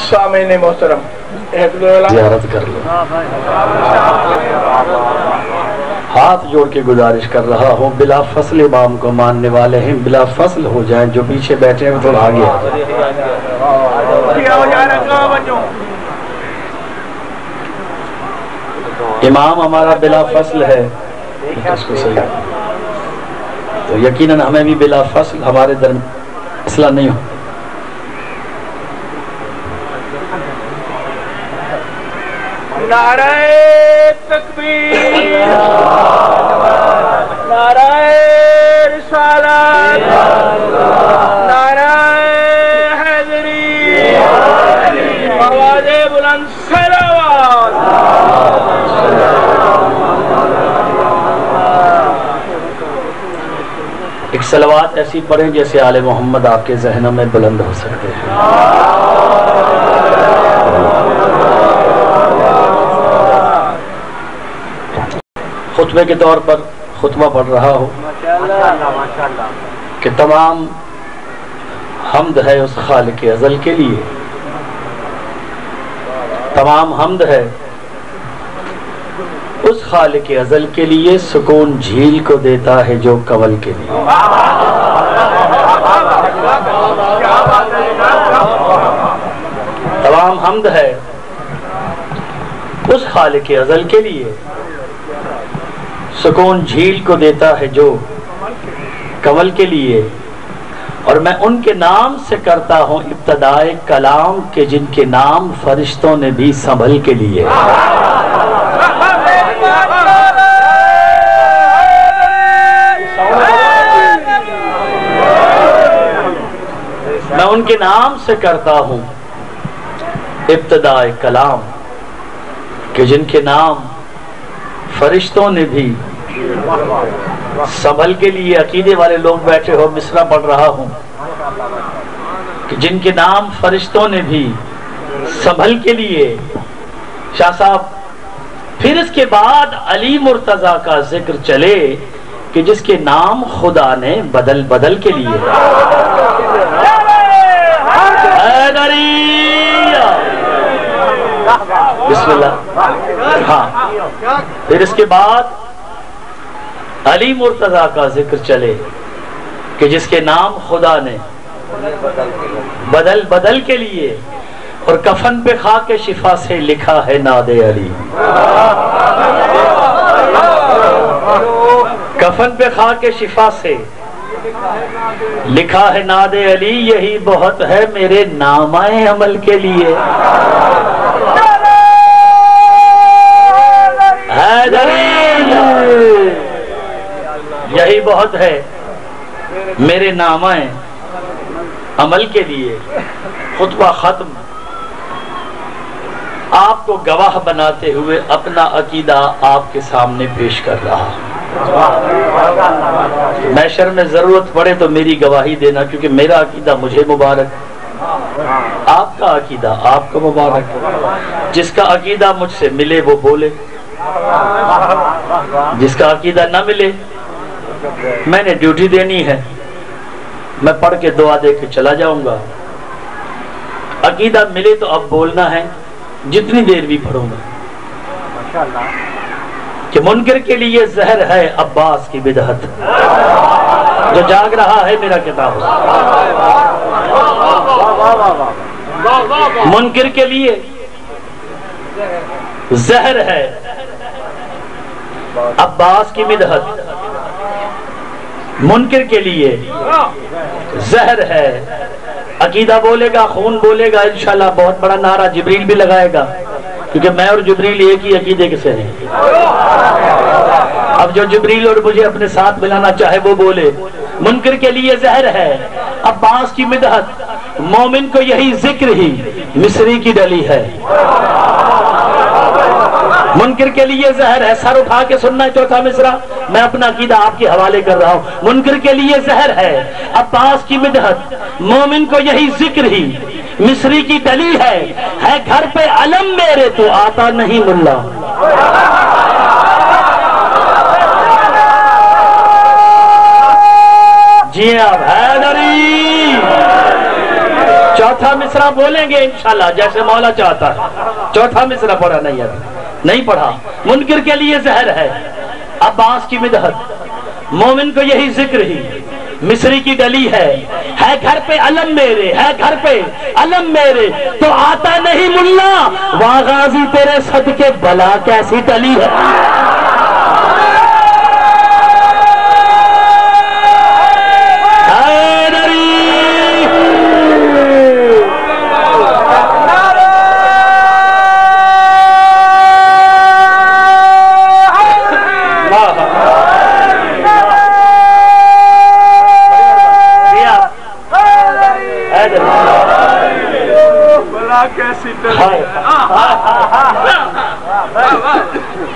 سامعین محترم زیارت کر لو. ہاتھ جوڑ کے گزارش کر رہا ہوں بلا فصل امام کو ماننے والے ہیں بلا فصل ہو جائیں, جو پیچھے بیٹھے ہیں تھوڑا آگے آ جائیں. امام ہمارا بلا فصل ہے اس کو صحیح تو یقیناً ہمیں بھی بلا فصل ہمارے درمیان مسئلہ نہیں ہو. نعرہ تکبیر, نعرہ رسالت, نعرہ حیدری, آواز بلند صلوات. ایک صلوات ایسی پڑھیں جیسے آل محمد آپ کے ذہنوں میں بلند ہو سکتے ہیں. خطبے کے طور پر خطبہ پڑھ رہا ہوں کہ تمام حمد ہے اس خالق ازل کے لیے, تمام حمد ہے اس خالق ازل کے لیے, سکون جھیل کو دیتا ہے جو کنول کے لیے. تمام حمد ہے اس خالق ازل کے لیے, سکون جھیل کو دیتا ہے جو کنول کے لیے. اور میں ان کے نام سے کرتا ہوں ابتدائے کلام کے جن کے نام فرشتوں نے بھی سنبھل کے لیے. میں ان کے نام سے کرتا ہوں ابتدائے کلام کہ جن کے نام فرشتوں نے بھی سنبھل کے لیے. عقیدے والے لوگ بیٹھے ہو, مصرع پڑھ رہا ہوں کہ جن کے نام فرشتوں نے بھی سنبھل کے لیے. شاہ صاحب پھر اس کے بعد علی مرتضیٰ کا ذکر چلے کہ جس کے نام خدا نے بدل بدل کے لیے. بسم اللہ. ہاں پھر اس کے بعد علی مرتضیٰ کا ذکر چلے کہ جس کے نام خدا نے بدل بدل کے لیے. اور کفن پہ خاک شفا سے لکھا ہے ناد علی. کفن پہ خاک شفا سے لکھا ہے ناد علی, یہی بہت ہے میرے نامہ عمل کے لیے. یہی بہت ہے میرے نامہ عمل کے لیے. خطبہ ختم. آپ کو گواہ بناتے ہوئے اپنا عقیدہ آپ کے سامنے پیش کر رہا. محشر میں ضرورت پڑے تو میری گواہی دینا, کیونکہ میرا عقیدہ مجھے مبارک, آپ کا عقیدہ آپ کو مبارک. جس کا عقیدہ مجھ سے ملے وہ بولے, جس کا عقیدہ نہ ملے میں نے ڈیوٹی دینی ہے, میں پڑھ کے دعا دے کے چلا جاؤں گا. عقیدہ ملے تو اب بولنا ہے, جتنی دیر بھی پڑھوں گا. کہ منکر کے لیے زہر ہے عباس کی بدعت, جو جاگ رہا ہے میرا کتاب. منکر کے لیے زہر ہے عباس کی بدعت, منکر کے لیے زہر ہے. عقیدہ بولے گا, خون بولے گا, انشاءاللہ بہت بڑا نعرہ جبریل بھی لگائے گا, کیونکہ میں اور جبریل ایک ہی عقیدے کے سے ہیں. اب جو جبریل اور مجھے اپنے ساتھ ملانا چاہے وہ بولے. منکر کے لیے زہر ہے عباس کی مدحت, مومن کو یہی ذکر ہی مصری کی ڈلی ہے. منکر کے لیے زہر ہے, سر اٹھا کے سننا ہے چوتھا مصرع, میں اپنا عقیدہ آپ کے حوالے کر رہا ہوں. منکر کے لیے زہر ہے عباس کی مدحت, مومن کو یہی ذکر ہی مصری کی ڈلی ہے. گھر پہ علم میرے تو آتا نہیں ملا. جی آپ حیدری. چوتھا چوتھا مصرع بولیں گے انشاءاللہ جیسے مولا چاہتا ہے. چوتھا مصرع پڑھا نہیں ابھی نہیں پڑھا. منکر کے لیے زہر ہے عباس کی مدحت، مومن کو یہی ذکر ہی مصری کی ڈلی ہے گھر پہ علم میرے، ہے گھر پہ علم میرے تو آتا نہیں ملا، واہ غازی تیرے صدقے بلا کیسی ٹلی ہے.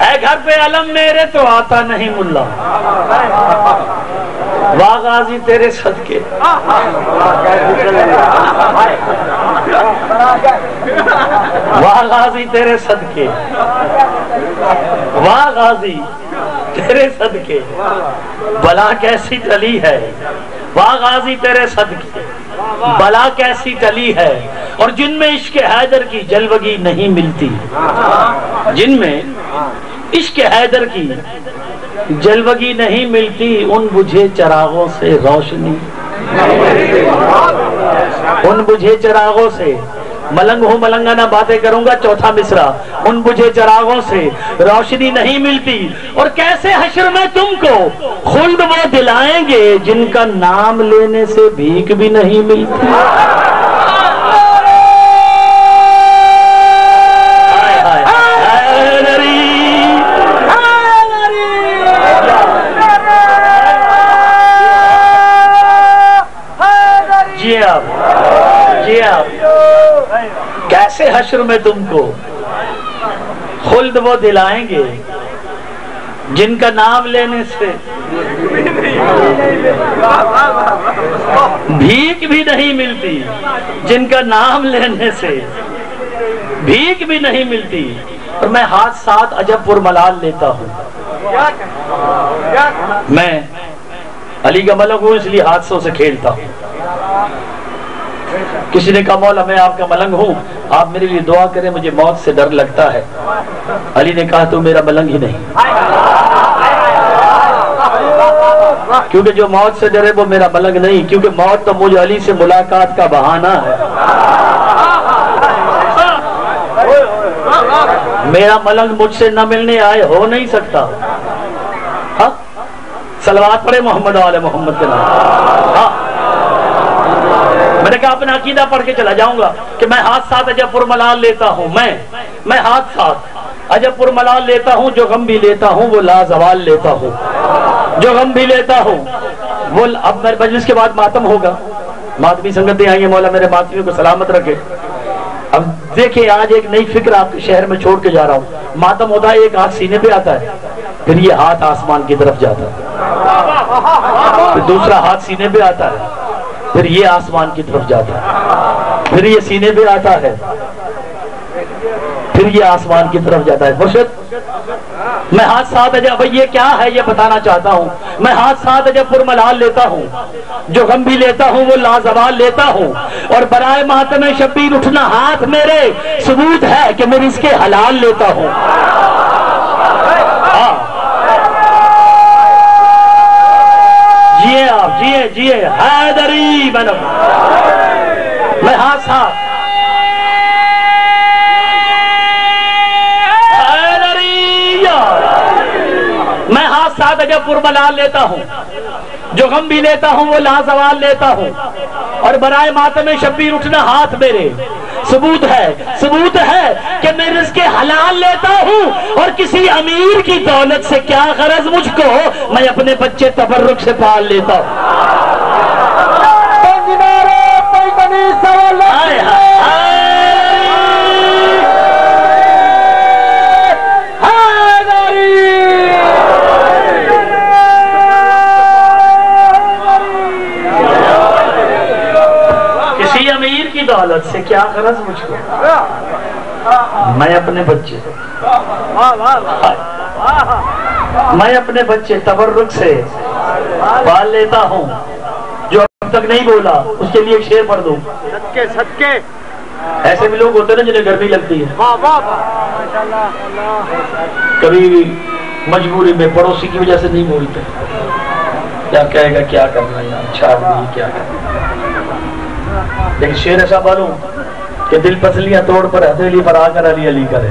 ہے گھر پہ علم میرے تو آتا نہیں ملا، واہ غازی تیرے صدقے واہ غازی تیرے صدقے واہ غازی تیرے صدقے بلا کیسی ٹلی ہے، واہ غازی تیرے صدقے بلا کیسی ٹلی ہے. اور جن میں عشق حیدر کی جلوگی نہیں ملتی، جن میں عشق حیدر کی جلوگی نہیں ملتی، ان بجھے چراغوں سے روشنی، ان بجھے چراغوں سے ملنگ ہوں ملنگانہ باتیں کروں گا. چوتھا مصرع ان بجھے چراغوں سے روشنی نہیں ملتی. اور کیسے حشر میں تم کو خلد وہ دلائیں گے جن کا نام لینے سے بھیک بھی نہیں ملتی. جی آپ کیسے حشر میں تم کو خلد وہ دلائیں گے جن کا نام لینے سے بھیک بھی نہیں ملتی، جن کا نام لینے سے بھیک بھی نہیں ملتی. اور میں ہاتھ ساتھ عجب پر ملال لیتا ہوں. میں علی کا ملنگ ہوں اس لیے حادثوں سے کھیلتا ہوں. کسی نے کہا مولا میں آپ کا ملنگ ہوں، آپ میرے لیے دعا کریں مجھے موت سے ڈر لگتا ہے. علی نے کہا تو میرا ملنگ ہی نہیں، کیونکہ جو موت سے ڈرے وہ میرا ملنگ نہیں، کیونکہ موت تو مجھے علی سے ملاقات کا بہانہ ہے. میرا ملنگ مجھ سے نہ ملنے آئے ہو نہیں سکتا. ہاں صلوات پڑھے محمد آل محمد کے نام. ہاں میں نے کہا اپنا عقیدہ پڑھ کے چلا جاؤں گا کہ میں ہاتھ ساتھ عجب پر ملال لیتا ہوں. میں ہاتھ ساتھ عجب پر ملال لیتا ہوں. جو غم بھی لیتا ہوں وہ لازوال لیتا ہوں. جو غم بھی لیتا ہوں وہ اب میرے مجلس کے بعد ماتم ہوگا، ماتمی سنگتیں آئیں گے، مولا میرے ماتمیوں کو سلامت رکھے. اب دیکھیں آج ایک نئی فکر آپ کے شہر میں چھوڑ کے جا رہا ہوں. ماتم ہوتا ہے ایک ہاتھ سینے پہ آتا ہے، پھر یہ ہاتھ آسمان کی طرف جاتا ہے، پھر دوسرا ہاتھ سینے پہ آتا ہے، پھر یہ آسمان کی طرف جاتا ہے، پھر یہ سینے پہ آتا ہے، پھر یہ آسمان کی طرف جاتا ہے. مرشد میں ہاتھ ساتھ عجب یہ کیا ہے یہ بتانا چاہتا ہوں. میں ہاتھ ساتھ عجب پر ملال لیتا ہوں. جو غم بھی لیتا ہوں وہ لازوال لیتا ہوں. اور برائے ماتم شبیر اٹھنا ہاتھ میرے ثبوت ہے کہ میں رزق حلال لیتا ہوں. جیے آپ جیے حیدری بنو. میں ہاتھ ساتھ میں ہاتھ ساتھ عجب پر ملال لیتا ہوں. جو غم بھی لیتا ہوں وہ لازوال لیتا ہوں. اور برائے ماتم شبیر اٹھنا ہاتھ میرے ثبوت ہے کہ میں رزق حلال لیتا ہوں. اور کسی امیر کی دولت سے کیا غرض مجھ کو، میں اپنے بچے تبرک سے پال لیتا ہوں. دولت سے کیا غرض مجھ کو، میں اپنے بچے تبرک سے پال لیتا ہوں. جو اب تک نہیں بولا، اس کے لیے ایک شعر پڑھ دو. صدقے صدقے. ایسے بھی لوگ ہوتے ہیں نا جنہیں گرمی لگتی ہے، واہ واہ ماشاءاللہ. کبھی مجبوری میں پڑوسی کی وجہ سے نہیں بولتے، کیا کہے گا، کیا کرنا یار، چھاڑ دی کیا کرنا. لیکن شعر ایسا معلوم کہ دل پسلیاں توڑ پر ہتھیلی پر آ کر علی علی کرے.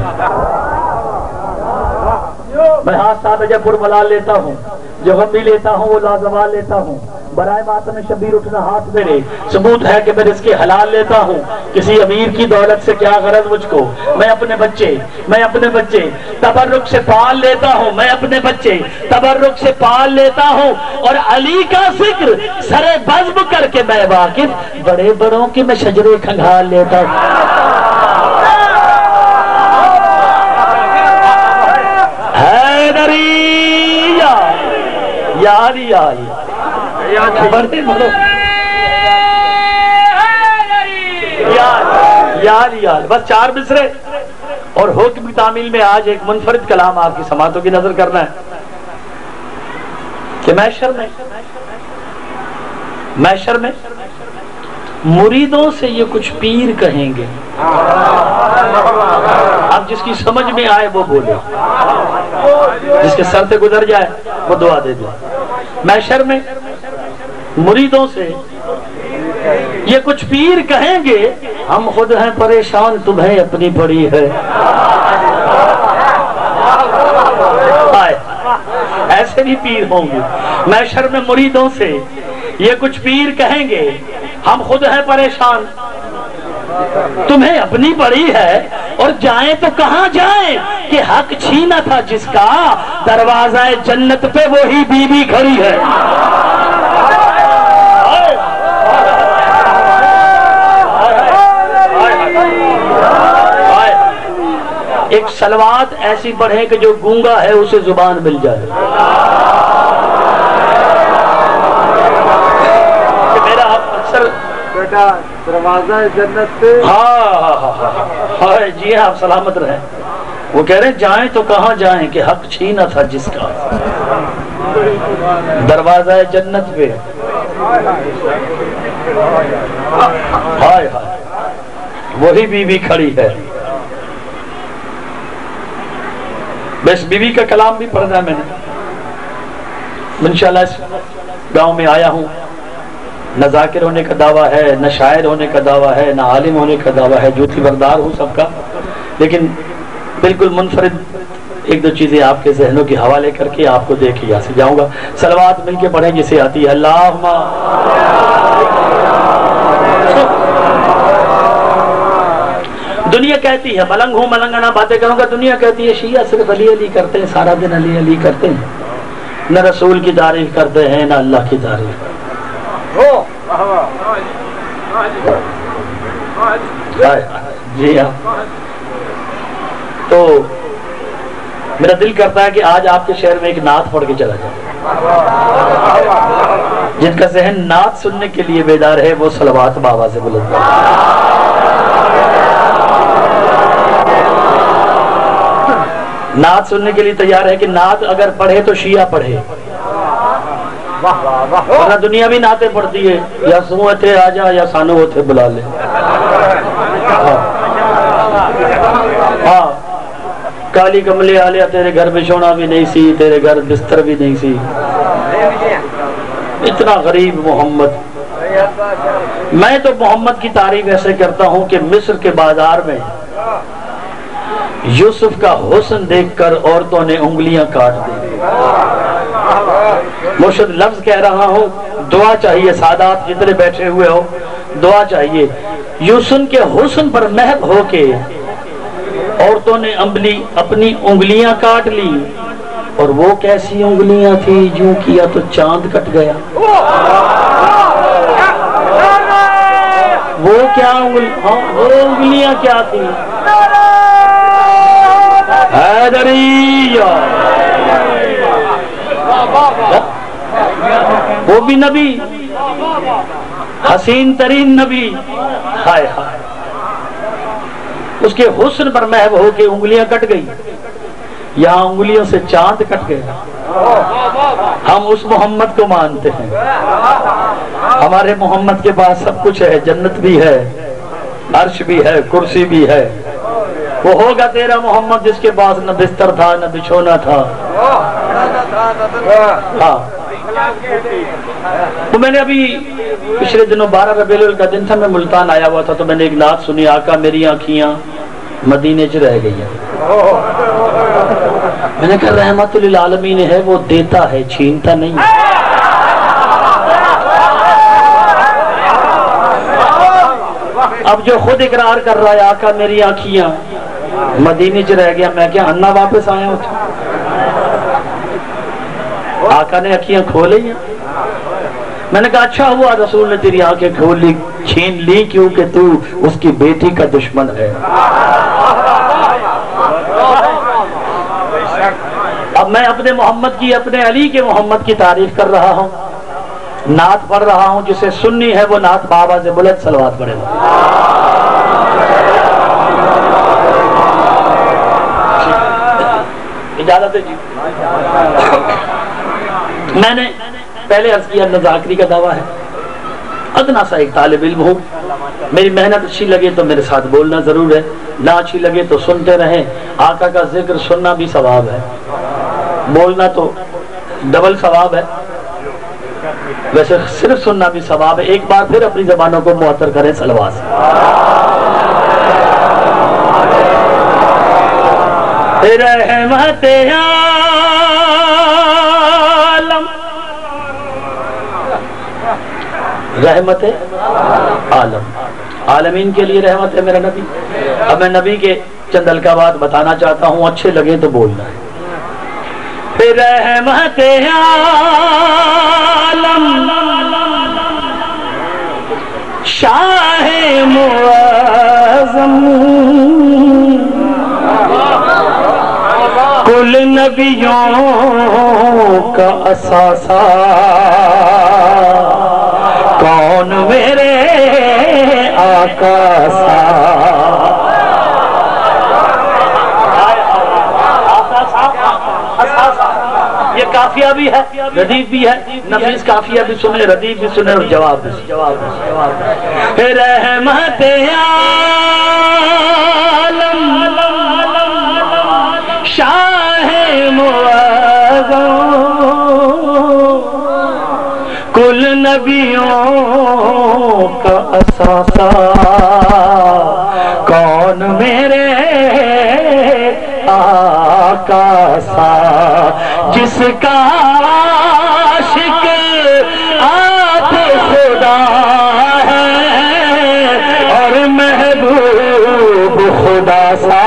میں ہاتھ ساتھ جب پر ملا لیتا ہوں، جو غم بھی لیتا ہوں وہ لازوال لیتا ہوں. برائے ماتم شبیر اٹھنا ہاتھ میرے، ثبوت ہے کہ میں رزق حلال لیتا ہوں. کسی امیر کی دولت سے کیا غرض مجھ کو، میں اپنے بچے تبرک سے پال لیتا ہوں. میں اپنے بچے تبرک سے پال لیتا ہوں. اور علی کا ذکر سرے بزم کر کے میں واقف، بڑے بڑوں کی میں شجرے کھنگال لیتا ہوں. بڑے بڑوں یار بس 4 مصرے اور حکم کی تعمیل میں آج ایک منفرد کلام آپ کی سماعتوں کی نظر کرنا ہے کہ محشر میں مریدوں سے یہ کچھ پیر کہیں گے. اب جس کی سمجھ میں آئے وہ بولے، جس کے سر سے گزر جائے وہ دعا دے دے. محشر میں مریدوں سے یہ کچھ پیر کہیں گے، ہم خود ہیں پریشان تمہیں اپنی پڑی ہے. ایسے بھی پیر ہوں گے. محشر میں مریدوں سے یہ کچھ پیر کہیں گے، ہم خود ہیں پریشان تمہیں اپنی پڑی ہے. اور جائیں تو کہاں جائیں کہ حق چھینا تھا جس کا، دروازہ جنت پہ وہی بی بی کھڑی ہے. ایک صلوات ایسی پڑھیں کہ جو گونگا ہے اسے زبان مل جائے. میرا اکثر بیٹا دروازہ جنت پہ، ہاں جی ہاں آپ سلامت رہیں. وہ کہہ رہے جائیں تو کہاں جائیں کہ حق چھینا تھا جس کا، دروازہ جنت پہ ہائے وہی بی بی کھڑی ہے. بس بی بی کا کلام بھی پڑھنا ہے میں نے. انشاءاللہ اس گاؤں میں آیا ہوں، نہ ذاکر ہونے کا دعویٰ ہے، نہ شاعر ہونے کا دعویٰ ہے، نہ عالم ہونے کا دعویٰ ہے، جوتی بردار ہوں سب کا. لیکن بالکل منفرد ایک دو چیزیں آپ کے ذہنوں کی حوالے کر کے آپ کو دے کے یہاں سے جاؤں گا. صلوات مل کے پڑھیں جسے آتی ہے. اللہم دنیا کہتی ہے ملنگ ہوں ملنگنا باتیں کروں گا. دنیا کہتی ہے شیعہ صرف علی علی کرتے ہیں، سارا دن علی علی کرتے ہیں، نہ رسول کی تعریف کرتے ہیں نہ اللہ کی تعریف. جی ہاں، تو میرا دل کرتا ہے کہ آج آپ کے شہر میں ایک نعت پڑھ کے چلا جائے. جن کا ذہن نعت سننے کے لیے بیدار ہے وہ صلوات بابا سے بلند کرے. نعت سننے کے لیے تیار ہے کہ نعت اگر پڑھے تو شیعہ پڑھے، ورنہ دنیا بھی نعتیں پڑھتی ہے، یا سو تھے آجا یا سانو تھے بلا لے. ہاں کالی کملے آلیا تیرے گھر بچھونا بھی نہیں سی، تیرے گھر بستر بھی نہیں سی. اتنا غریب محمد. میں تو محمد کی تعریف ایسے کرتا ہوں کہ مصر کے بازار میں یوسف کا حسن دیکھ کر عورتوں نے انگلیاں کاٹ دی. مرشد لفظ کہہ رہا ہوں، دعا چاہیے. سادات جتنے بیٹھے ہوئے ہو دعا چاہیے. یوسف کے حسن پر محب ہو کے عورتوں نے اپنی انگلیاں کاٹ لی. اور وہ کیسی انگلیاں تھی، جو کیا تو چاند کٹ گیا. وہ کیا انگلیاں کیا تھی؟ حیدریہ. وہ بھی نبی، حسین ترین نبی. ہائے ہائے، اس کے حسن پر محب ہو کے انگلیاں کٹ گئی. یہاں انگلیوں سے چاند کٹ گیا. ہم اس محمد کو مانتے ہیں. ہمارے محمد کے پاس سب کچھ ہے، جنت بھی ہے، عرش بھی ہے، کرسی بھی ہے۔ وہ ہوگا تیرا محمد جس کے پاس نہ بستر تھا نہ بچھونا تھا۔ ہاں تو میں نے ابھی پچھلے دنوں 12 ربیع الاول کا دن تھا، میں ملتان آیا ہوا تھا، تو میں نے ایک نعت سنی، آقا میری آنکھیاں مدینے چ رہ گئی ہیں۔ میں نے کہا رحمت للعالمین ہے، وہ دیتا ہے، چھینتا نہیں۔ اب جو خود اقرار کر رہا ہے آقا میری آنکھیاں مدینے چ رہ گیا، میں کیا انا واپس آیا ہوں؟ آقا نے آنکھیاں کھولیں ہیں۔ میں نے کہا اچھا ہوا رسول نے تیری آنکھیں کھول لی، چھین لی، کیونکہ تو اس کی بیٹی کا دشمن ہے۔ اب میں اپنے محمد کی، اپنے علی کے محمد کی تعریف کر رہا ہوں، نعت پڑھ رہا ہوں، جسے سننی ہے وہ نعت بابا سے بلند صلوات پڑھے گا۔ اجازت ہے جی؟ میں نے پہلے عرض کیا نذاکری کا دعویٰ ہے، ادنا سا ایک طالب علم ہوں، میری محنت اچھی لگے تو میرے ساتھ بولنا ضرور ہے، نہ اچھی لگے تو سنتے رہیں۔ آقا کا ذکر سننا بھی ثواب ہے، بولنا تو ڈبل ثواب ہے، ویسے صرف سننا بھی ثواب ہے۔ ایک بار پھر اپنی زبانوں کو معطر کریں صلوات سے۔ رحمت عالم، رحمت عالم، عالمین کے لیے رحمت ہے میرا نبی۔ اب میں نبی کے چند القابات بتانا چاہتا ہوں، اچھے لگے تو بولنا ہے۔ رحمت عالم شاہ معظم کل نبیوں کا اثاثہ، کون میرے آقا سا۔ یہ کافیہ بھی ہے، ردیف بھی ہے، نفیس کافیہ بھی سنے، ردیف بھی سنے اور جواب بھی سنے۔ رحمت عالم شاہ معظم کل نبیوں کا اثاثہ، کون میرے آقا سا، جس کا عاشق آپ خدا ہے اور محبوب خدا سا۔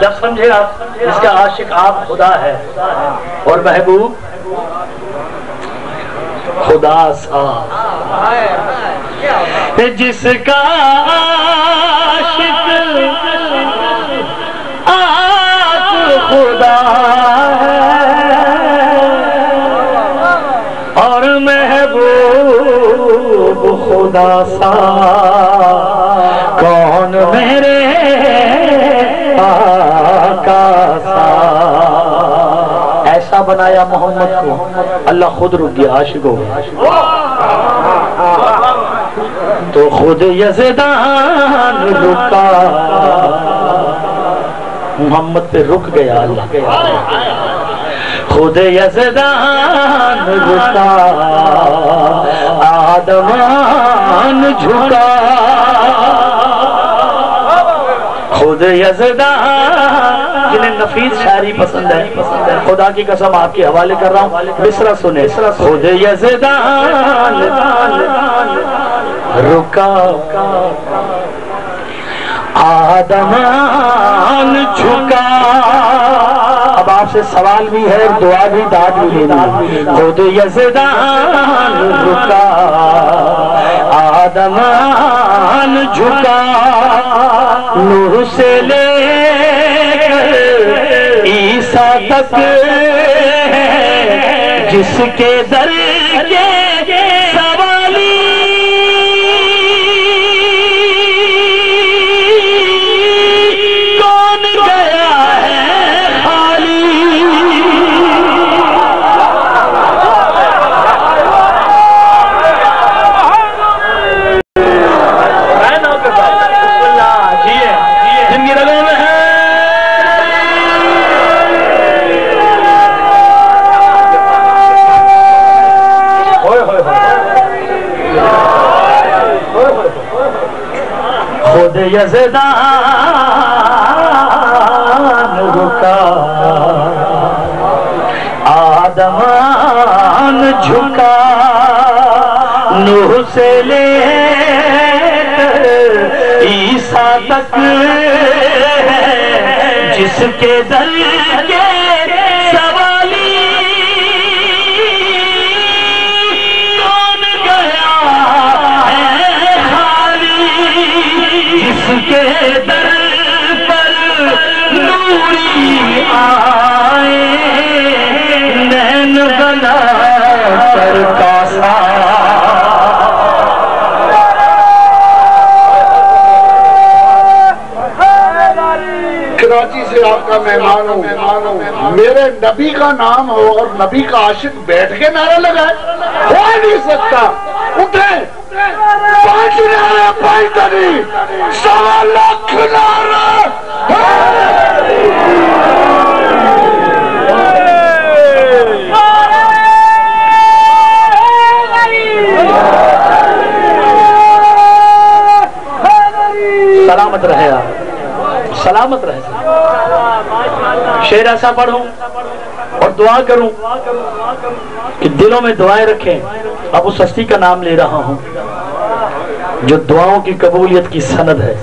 جب سمجھے آپ اس کا عاشق آپ خدا ہے اور محبوب خدا سا، جس کا عاشق آپ خدا ہے اور محبوب خدا سا، کون میرے آقا سا۔ ایسا بنایا محمد کو اللہ خود رک گیا، عاشق ہو گیا تو خود یزدان رکا، محمد پہ رک گیا اللہ، خود یزدان رکا، آدمان جھکا، خود یزدان۔ جنہیں نفیس شاعری پسند ہے، خدا کی قسم آپ کے حوالے کر رہا ہوں، مصرع سنیں۔ خود یزدان رکا، آدمان جھکا۔ اب آپ سے سوال بھی ہے، دعا بھی، داد بھی لینا۔ خود یزدان رکا، آدمان جھکا، نوح سے لے عیسیٰ تک جس کے در کے سوال خود یزدان رکا آدمان جھکا نوح سے لے عیسیٰ تک جس کے در کے سوالی کون گیا ہے خالی جس کے در پر نوری آئے نین بنا کر کاسا کراچی سے آپ کا مہمان ہوں میرے نبی کا نام ہو اور نبی کا عاشق بیٹھ کے نعرہ لگائے ہو نہیں سکتا اٹھیں 5 نعرہ 5 تنی 1.25 لاکھ نعرہ سلامت رہے آپ سلامت رہے شعر ایسا پڑھوں اور دعا کروں کہ دلوں میں دعائیں رکھیں اب اس ہستی کا نام لے رہا ہوں جو دعاؤں کی قبولیت کی سند ہے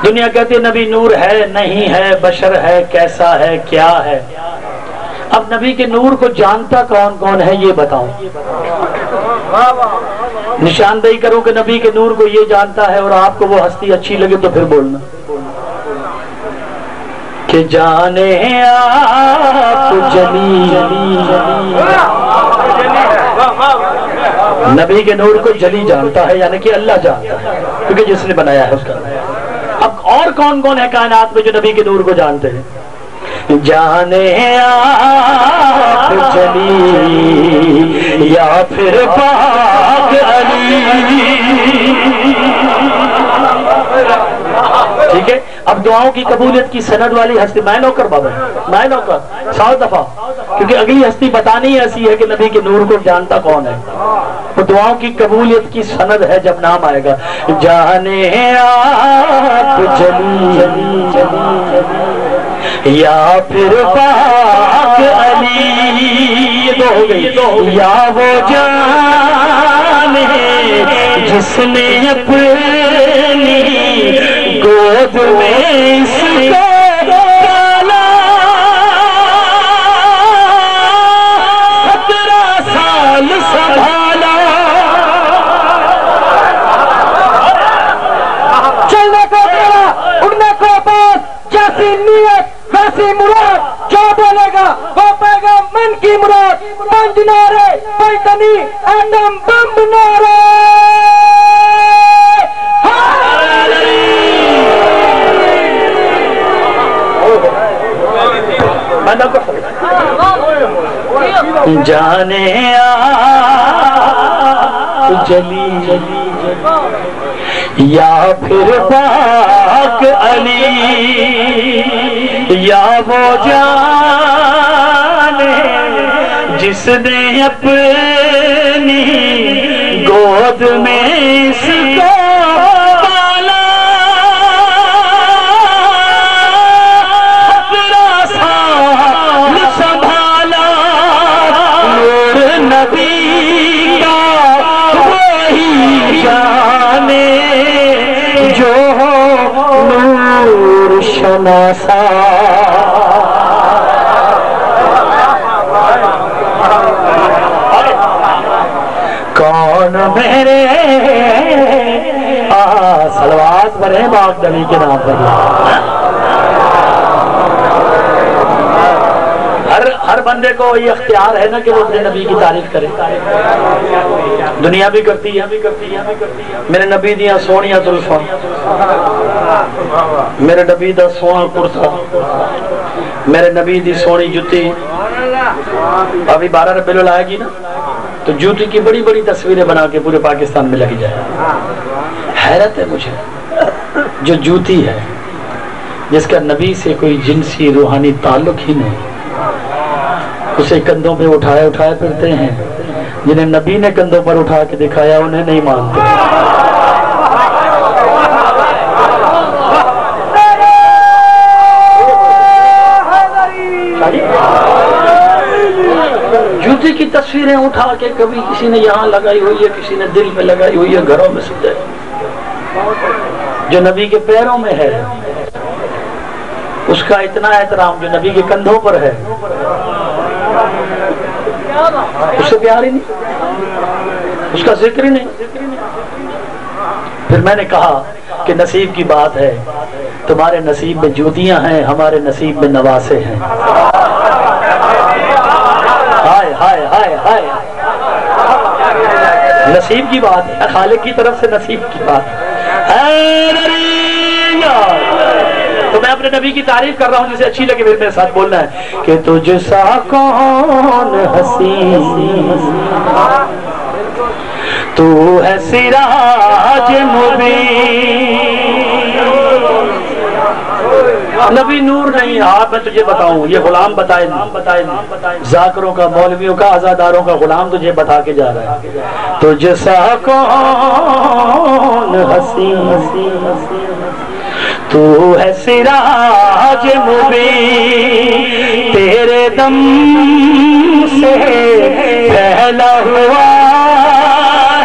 دنیا کہتی ہے نبی نور ہے نہیں ہے بشر ہے کیسا ہے کیا ہے اب نبی کے نور کو جانتا کون کون ہے یہ بتاؤں نشاندہی کروں کہ نبی کے نور کو یہ جانتا ہے اور آپ کو وہ ہستی اچھی لگے تو پھر بولنا کہ جانے آپ جلی نبی کے نور کو جلی جانتا ہے یعنی کہ اللہ جانتا ہے کیونکہ جس نے بنایا ہے اس کا اب اور کون کون ہے کائنات میں جو نبی کے نور کو جانتے ہیں جانے آپ جلی یا پھر پاک علی ٹھیک ہے اب دعاؤں کی قبولیت کی سند والی ہستی میں نوکر بابا میں نوکر 100 دفعہ کیونکہ اگلی ہستی بتانی ایسی ہے کہ نبی کے نور کو جانتا کون ہے وہ دعاؤں کی قبولیت کی سند ہے جب نام آئے گا جانے آپ جلی یا پھر پاک علی یہ دو ہو گئی یا وہ جانے جس نے اپنی گود میں اس کو پالا 17 سال سنبھالا چلنے کو تیرا اڑنے کو پاس جیسی نیت ویسی مراد جو بولے گا وہ پائے گا من کی مراد 5 نعرے 5 تنی ایٹم بم نعرے جانے آپ جلی یا پھر پاک علی یا وہ جانے جس نے اپنی گود میں اس کو پالا 17 سال سنبھالا نور نبی کا وہی جانے جو نور شناسا کون میرے صلوات بھرے باغ دلی کے نام پر ہر بندے کو یہ اختیار ہے نا کہ وہ اپنے نبی کی تعریف کرے دنیا بھی کرتی ہے میرے نبی دیاں سونیاں زلفاں میرے نبی دا سونا کرتا میرے نبی دی سونی جتی ابھی 12 ربیع الاول آئے گی نا تو جوتی کی بڑی بڑی تصویریں بنا کے پورے پاکستان میں لگی جائے حیرت ہے مجھے جو جوتی ہے جس کا نبی سے کوئی جنسی روحانی تعلق ہی نہیں اسے کندھوں پہ اٹھائے پھرتے ہیں جنہیں نبی نے کندھوں پر اٹھا کے دکھایا انہیں نہیں مانتے. جوتی کی تصویریں اٹھا کے کبھی کسی نے یہاں لگائی ہوئی ہے, کسی نے دل میں لگائی ہوئی ہے, گھروں میں سجائی. جو نبی کے پیروں میں ہے اس کا اتنا احترام جو نبی کے کندھوں پر ہے اس سے پیار ہی نہیں, اس کا ذکر ہی نہیں. پھر میں نے کہا کہ نصیب کی بات ہے, تمہارے نصیب میں جوتیاں ہیں, ہمارے نصیب میں نواسے ہیں. ہائے ہائے ہائے ہائے, نصیب کی بات ہے, خالق کی طرف سے نصیب کی بات ہے. تو میں اپنے نبی کی تعریف کر رہا ہوں, جسے اچھی لگے میرے ساتھ بولنا ہے کہ تجھ سا کون حسین تو ہے سراج مبین. نبی نور نہیں. آپ میں تجھے بتاؤں, یہ غلام بتائے ذاکروں کا, مولویوں کا, عزاداروں کا غلام تجھے بتا کے جا رہا ہے. تجھ سا کون حسین تو ہے سراج مبین, تیرے دم سے پھیلا ہوا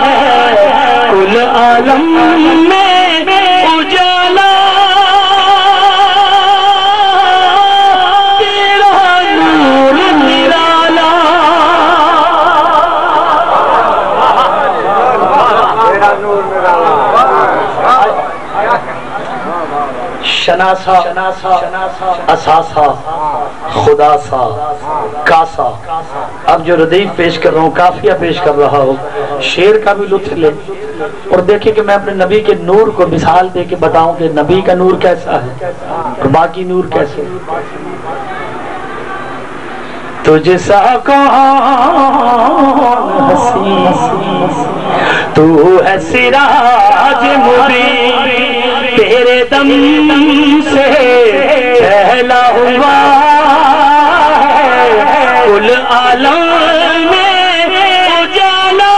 ہے کل عالم میں اجالا, تیرا نور نرالا, تیرا نور نرالا. شناسا اساسا خدا سا کاسا. اب جو ردیف پیش کر رہا ہوں, کافیہ پیش کر رہا ہوں, شعر کا بھی لطف لے اور دیکھیں کہ میں اپنے نبی کے نور کو مثال دے کے بتاؤں کہ نبی کا نور کیسا ہے اور باقی نور کیسے. تجھ سا کون حسین تو ہے سراج مبین, تیرے دم سے پھیلا ہوا ہے کل عالم میں اجالا,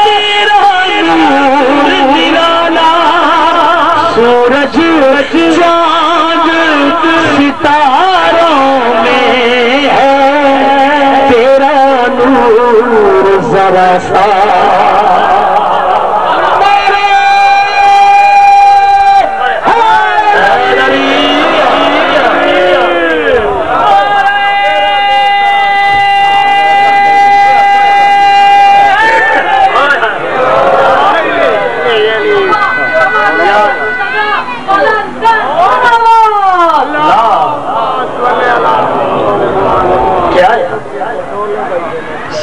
تیرا نور نرالا. سورج چاند ستاروں میں ہے تیرا نور ذرا سا.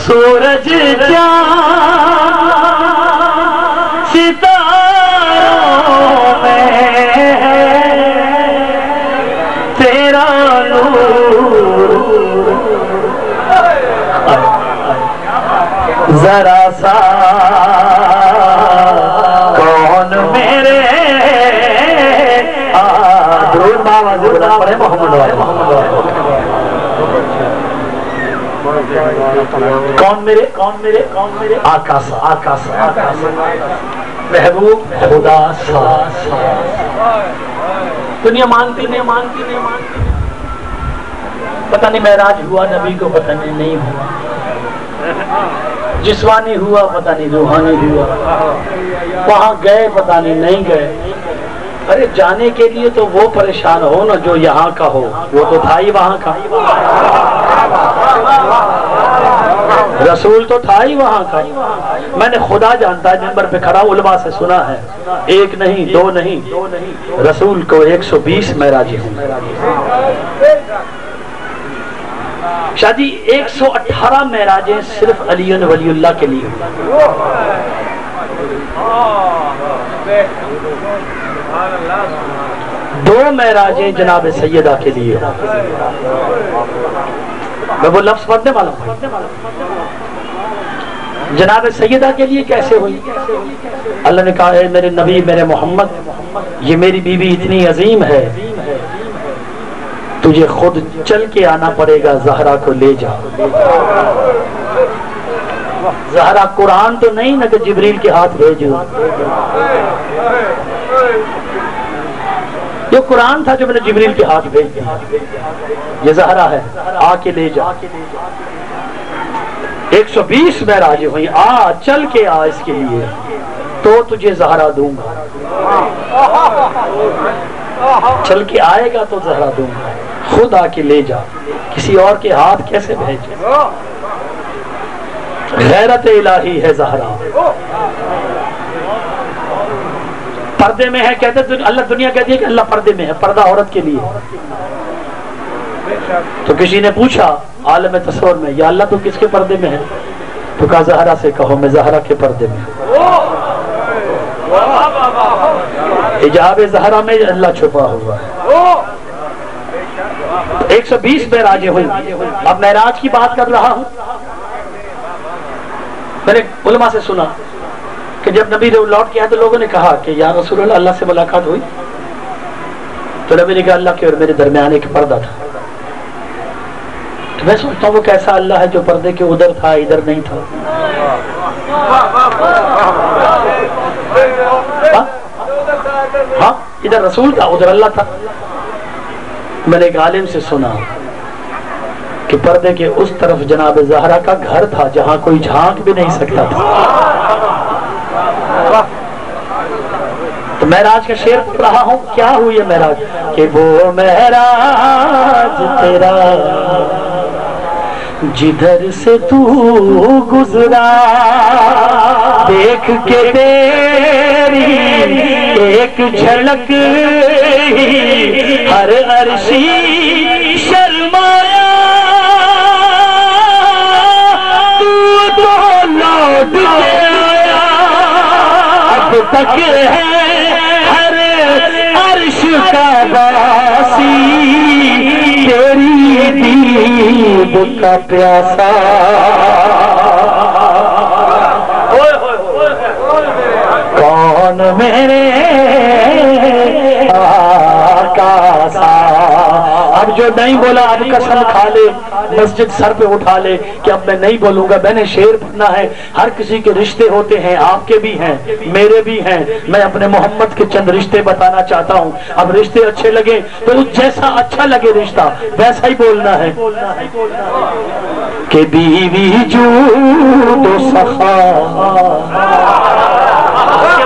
سورج ستاروں میں تیرا نور ذرا سا کون میرے درود بابا درود پڑھے محمد والے. کون میرے آقا سا محبوب خدا سا. دنیا مانتی نہیں, پتہ نہیں معراج ہوا نبی کو, پتہ نہیں ہوا, جسمانی ہوا پتہ نہیں روحانی ہوا, وہاں گئے پتہ نہیں گئے. ارے جانے کے لیے تو وہ پریشان ہو نا جو یہاں کا ہو, وہ تو تھا ہی وہاں کا. رسول تو تھا ہی وہاں کا. میں نے خدا جانتا ہے, ممبر پہ کھڑا علماء سے سنا ہے, ایک نہیں دو نہیں, رسول کو 120 معراجیں ہوں. شادی 118 معراجیں صرف علی ولی اللہ کے لیے. دو معراجیں جناب سیدہ کے لیے. میں وہ لفظ پڑھنے والا ہوں, جناب سیدہ کے لیے کیسے ہوئی. اللہ نے کہا ہے میرے نبی میرے محمد, یہ میری بیوی اتنی عظیم ہے تجھے خود چل کے آنا پڑے گا، زہرا کو لے جا۔ زہرا قرآن تو نہیں نہ کہ جبریل کے ہاتھ بھیجو، یہ قرآن تھا جو میں نے جبریل کے ہاتھ بھیج دیا، یہ زہرا ہے، آ کے لے جا۔ 120 معراجیں ہوئی، آ چل کے آ اس کے لیے تو تجھے زہرا دوں گا، چل کے آئے گا تو زہرا دوں گا، خود آ کے لے جا، کسی اور کے ہاتھ کیسے بھیجے؟ غیرت الہی ہے زہرا، پردے میں ہے، کہتے اللہ، دنیا کہتی ہے کہ اللہ پردے میں ہے، پردہ عورت کے لیے۔ تو کسی نے پوچھا عالم تصور میں، یا اللہ تو کس کے پردے میں ہے؟ تو کہا زہرا سے کہو میں زہرا کے پردے میں ہوں۔ حجاب زہرا میں اللہ چھپا ہوا ہے۔ 120 معراجیں ہوئی۔ اب معراج کی بات کر رہا ہوں، میں نے علماء سے سنا کہ جب نبی لوٹ کے آئے تو لوگوں نے کہا کہ یا رسول اللہ، اللہ سے ملاقات ہوئی؟ تو نبی نے کہا اللہ کے اور میرے درمیان ایک پردہ تھا۔ تو میں سوچتا ہوں وہ کیسا اللہ ہے جو پردے کے ادھر تھا ادھر نہیں تھا؟ ہاں ادھر رسول تھا ادھر اللہ تھا۔ میں نے ایک عالم سے سنا کہ پردے کے اس طرف جناب زہرا کا گھر تھا جہاں کوئی جھانک بھی نہیں سکتا تھا۔ تو معراج کا شعر پڑھ رہا ہوں، کیا ہوئی ہے معراج؟ کہ وہ معراج تیرا جدھر سے تو گزرا، دیکھ کے تیری ایک جھلک ہر عرشی شرمایا، تو لوٹ کے آیا، اب تک ہے ہر عرش کا باسی، تیری دید کا پیاسا۔ کون میرے آقا سا، اب جو نہیں بولا اب قسم کھا لے، مسجد سر پہ اٹھا لے کہ اب میں نہیں بولوں گا، میں نے شعر پڑھنا ہے۔ ہر کسی کے رشتے ہوتے ہیں، آپ کے بھی ہیں میرے بھی ہیں، میں اپنے محمد کے چند رشتے بتانا چاہتا ہوں۔ اب رشتے اچھے لگے تو جیسا اچھا لگے رشتہ ویسا ہی بولنا ہے کہ بیوی جود و سخا،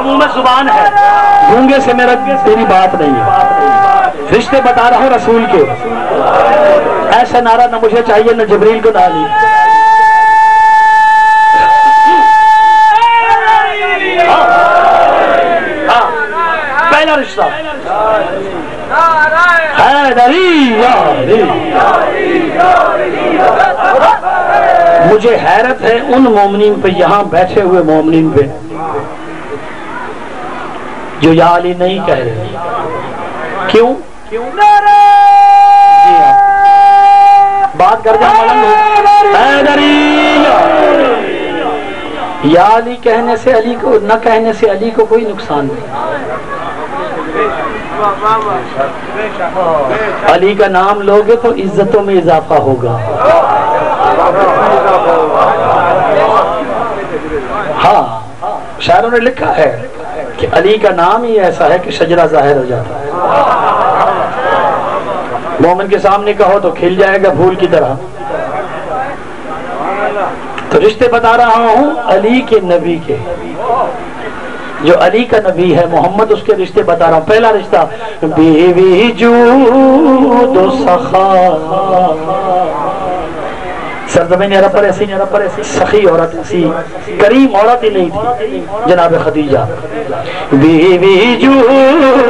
منہ میں زبان ہے، گونگے سے میرا تیری بات نہیں ہے، رشتے بتا رہا ہوں رسول کے۔ ایسا نعرہ نہ مجھے چاہیے نہ جبریل کو نہ علی۔ پہلا رشتہ مجھے حیرت ہے ان مومنین پہ، یہاں بیٹھے ہوئے مومنین پہ جو یا علی نہیں کہہ رہے۔ کیوں؟ جی ہاں، بات کر جا ملنگ ہو، یا علی کہنے سے علی کو نہ کہنے سے علی کو کوئی نقصان نہیں۔ علی کا نام لوگے تو عزتوں میں اضافہ ہوگا۔ ہاں شاعروں نے لکھا ہے کہ علی کا نام ہی ایسا ہے کہ شجرہ ظاہر ہو جاتا ہے، مومن کے سامنے کہو تو کھل جائے گا پھول کی طرح۔ تو رشتے بتا رہا ہوں علی کے نبی کے، جو علی کا نبی ہے محمد، اس کے رشتے بتا رہا ہوں۔ پہلا رشتہ بیوی جود و سخا، سرزمین عرب پر ایسی سخی عورت، ایسی کریم عورت ہی نہیں تھی جناب خدیجہ۔ بیوی جود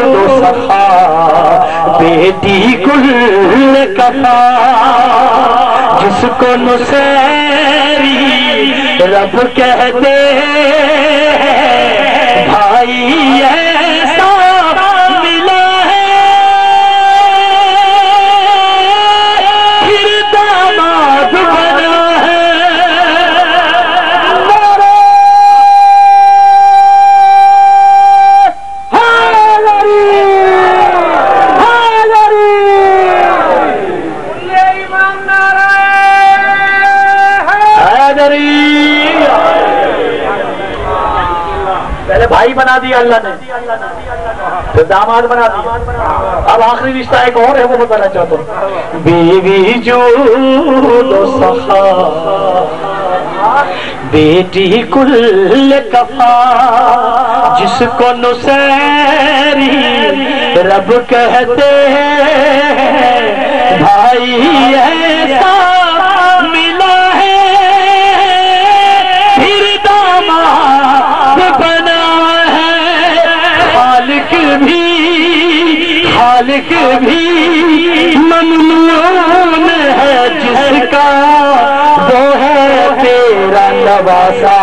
و سخا، بیٹی کل کفا، جس کو نصیری رب کہتے ہیں، بھائی ایسا ملا ہے، پھر داماد بنا ہے۔ پہلے بھائی بنا دیا اللہ نے، پھر داماد بنا دیا، اب آخری رشتہ ایک اور ہے، وہ بتانا چاہتا ہوں۔ بیوی جود و سخا بیٹی کل کفا، جس کو نصیری رب کہتے ہیں، بھائی ایسا ملا ہے پھر داماد بنا ہے، خالق بھی ممنون ہے جس کا وہ ہے تیرا نواسا۔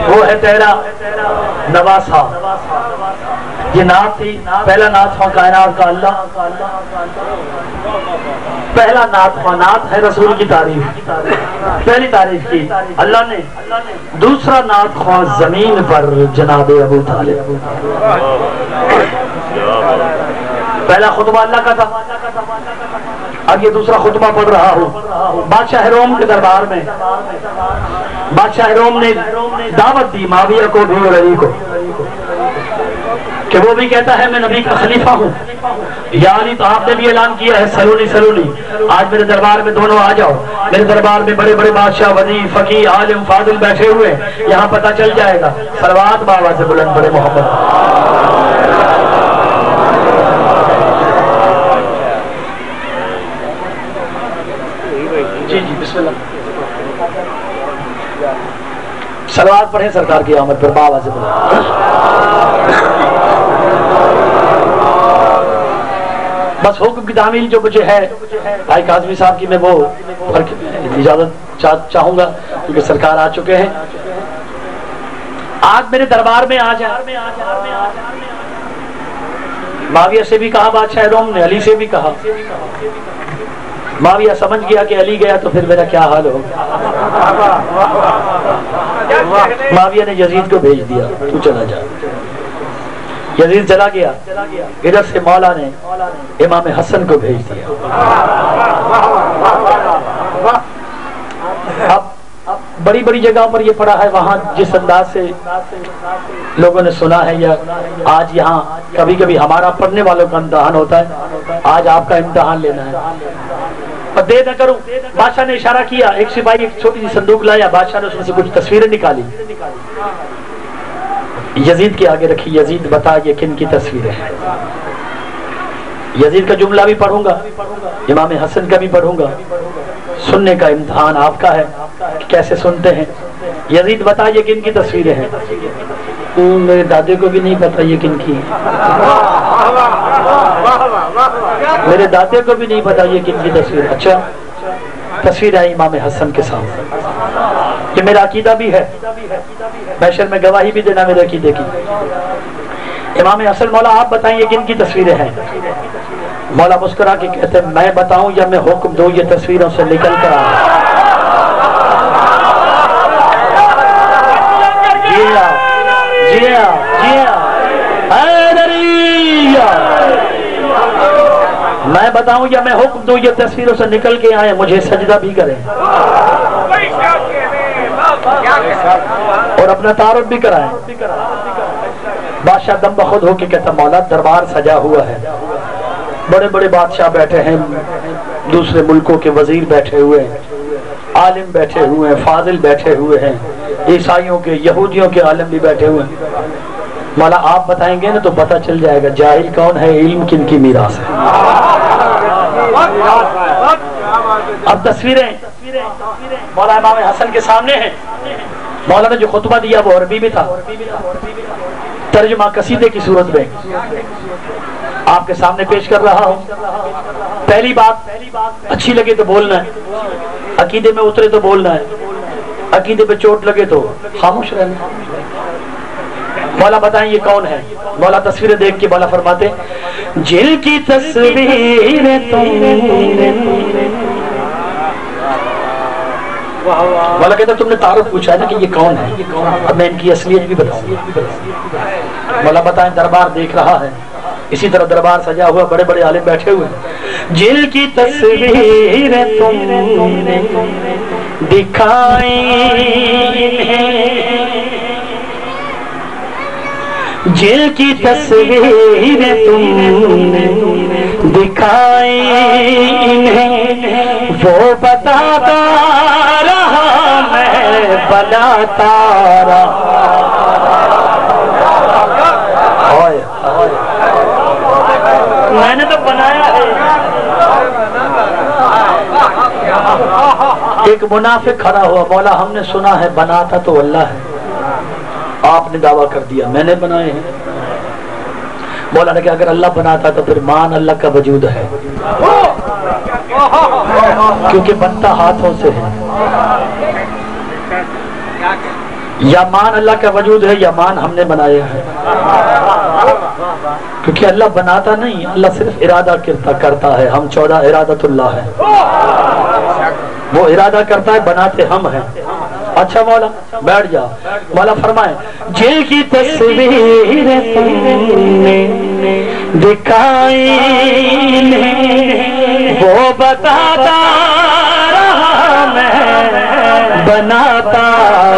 وہ ہے تیرا نواسا۔ یہ نعت تھی، پہلا نعت خواہ کائنات کا اللہ، پہلا نعت خواہ نعت ہے رسول کی تعریف، پہلی تعریف کی اللہ نے۔ دوسرا نعت خواہ زمین پر جناب ابو طالب۔ پہلا خطبہ اللہ کا تھا، اب یہ دوسرا خطبہ پڑھ رہا ہوں۔ بادشاہ روم کے دربار میں بادشاہ روم نے دعوت دی معاویہ کو بھی اور علی کو، کہ وہ بھی کہتا ہے میں نبی کا خلیفہ ہوں۔ یا علی تو آپ نے بھی اعلان کیا ہے سلونی سلونی، آج میرے دربار میں دونوں آ جاؤ۔ میرے دربار میں بڑے بڑے بادشاہ، وزیر، فقیہ، عالم، فاضل بیٹھے ہوئے، یہاں پتہ چل جائے گا۔ صلوات بابا سے بلند بڑے محمد۔ جی جی بسم اللہ، صلوات پڑھیں سرکار کی آمد پر بابا سے بلند۔ بس حکم کی تعمیل جو مجھے ہے بھائی کاظمی صاحب کی، میں وہ اجازت چاہوں گا کیونکہ سرکار آ چکے ہیں۔ آج میرے دربار میں آ جائیں۔ معاویہ سے بھی کہا بادشاہ روم نے، علی سے بھی کہا۔ معاویہ سمجھ گیا کہ علی گیا تو پھر میرا کیا حال ہوگا۔ معاویہ نے یزید کو بھیج دیا، تو چلا جا۔ یزید چلا گیا، ادھر سے مولا نے امام حسن کو بھیج دیا۔ اب بڑی بڑی جگہوں پر یہ پڑا ہے، وہاں جس انداز سے لوگوں نے سنا ہے، یا آج یہاں کبھی کبھی ہمارا پڑھنے والوں کا امتحان ہوتا ہے، آج آپ کا امتحان لینا ہے۔ اور دے نہ کروں، بادشاہ نے اشارہ کیا، ایک سپاہی ایک چھوٹی سی صندوق لایا، بادشاہ نے اس میں سے کچھ تصویریں نکالی، یزید کے آگے رکھی۔ یزید بتا یہ کن کی تصویریں ہیں؟ یزید کا جملہ بھی پڑھوں گا، امام حسن کا بھی پڑھوں گا۔ سننے کا امتحان آپ کا ہے کہ کیسے سنتے ہیں۔ یزید بتا یہ کن کی تصویریں ہیں؟ میرے دادے کو بھی نہیں پتا یہ کن کی ہے، میرے دادے کو بھی نہیں پتا یہ کن کی تصویر۔ اچھا، تصویر ہے امام حسن کے سامنے، یہ میرا عقیدہ بھی ہے، محشر میں گواہی بھی دینا میرے عقیدے کی۔ امام حسن، مولا آپ بتائیں یہ کن کی تصویریں ہیں؟ مولا مسکرا کے کہتے ہیں میں بتاؤں یا میں حکم دوں یہ تصویروں سے نکل کر آئے؟ میں بتاؤں یا میں حکم دوں یہ تصویروں سے نکل کے آئے، مجھے سجدہ بھی کریں اور اپنا تعارف بھی کرائیں۔ بادشاہ دم بخود ہو کے کہتا مولا دربار سجا ہوا ہے، بڑے بڑے بادشاہ بیٹھے ہیں، دوسرے ملکوں کے وزیر بیٹھے ہوئے ہیں، عالم بیٹھے ہوئے ہیں، فاضل بیٹھے ہوئے ہیں، عیسائیوں کے یہودیوں کے عالم بھی بیٹھے ہوئے ہیں۔ مولا آپ بتائیں گے نا تو پتہ چل جائے گا جاہل کون ہے، علم کن کی میراث ہے۔ اب تصویریں مولا امام حسن کے سامنے ہیں۔ مولا نے جو خطبہ دیا وہ عربی میں تھا، ترجمہ قصیدے کی صورت میں آپ کے سامنے پیش کر رہا ہوں۔ پہلی بات اچھی لگے تو بولنا ہے، عقیدے میں اترے تو بولنا ہے، عقیدے پہ چوٹ لگے تو خاموش رہنا۔ مولا بتائیں یہ کون ہے؟ مولا تصویریں دیکھ کے مولا فرماتے جن کی تصویریں مولا کہتا تم نے تعارف پوچھا ہے نا کہ یہ کون ہے، اب میں ان کی اصلیت بھی بتاؤں گا۔ مولا بتائیں دربار دیکھ رہا ہے، اسی طرح دربار سجا ہوا، بڑے بڑے عالم بیٹھے ہوئے، جن کی تصویر تم نے دکھائی جن کی تصویر تم نے دکھائی انہیں وہ بتاتا رہا میں بناتا رہا۔ میں نے تو بنایا ہے۔ ایک منافق کھڑا ہوا، مولا ہم نے سنا ہے بناتا تو اللہ ہے، آپ نے دعویٰ کر دیا میں نے بنائے ہیں۔ مولا نے کہا اگر اللہ بناتا تو پھر مان اللہ کا وجود ہے، کیونکہ بنتا ہاتھوں سے ہے۔ یا مان اللہ کا وجود ہے یا مان ہم نے بنایا ہے، کیونکہ اللہ بناتا نہیں، اللہ صرف ارادہ کرتا ہے۔ ہم 14 ارادت اللہ ہے، وہ ارادہ کرتا ہے، بناتے ہم ہیں۔ اچھا مولا بیٹھ جاؤ۔ مولا فرمائے جن کی تصویر تم نے دکھائی وہ بتاتا رہا میں بناتا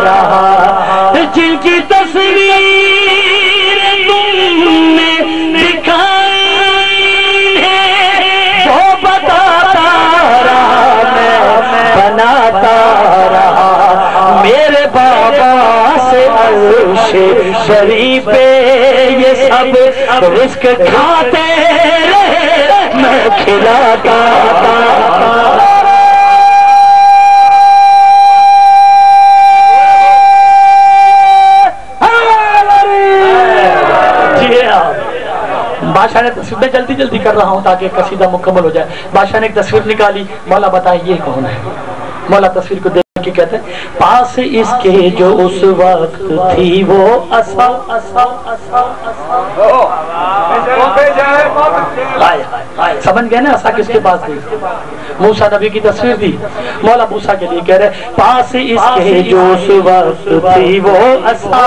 رہا۔ جن کی تصویر تم نے دکھائی وہ بتاتا رہا میں بناتا رہا۔ میرے بابا سے عرش شریف پہ یہ سب رزق کھاتے رہے میں کھلاتا تھا۔ بادشاہ نے تصویر، میں جلدی جلدی کر رہا ہوں تاکہ قصیدہ مکمل ہو جائے۔ بادشاہ نے ایک تصویر نکالی، مولا بتائیں یہ کون ہے؟ مولا تصویر کو دیکھ کے کہتے ہیں پاس اس کے جو اس وقت تھی وہ عصا۔ سمجھ گئے نا عصا کس کے پاس تھی؟ موسیٰ نبی کی تصویر تھی۔ مولا موسیٰ کے لیے کہہ رہے پاس اس کے جو اس وقت تھی وہ عصا،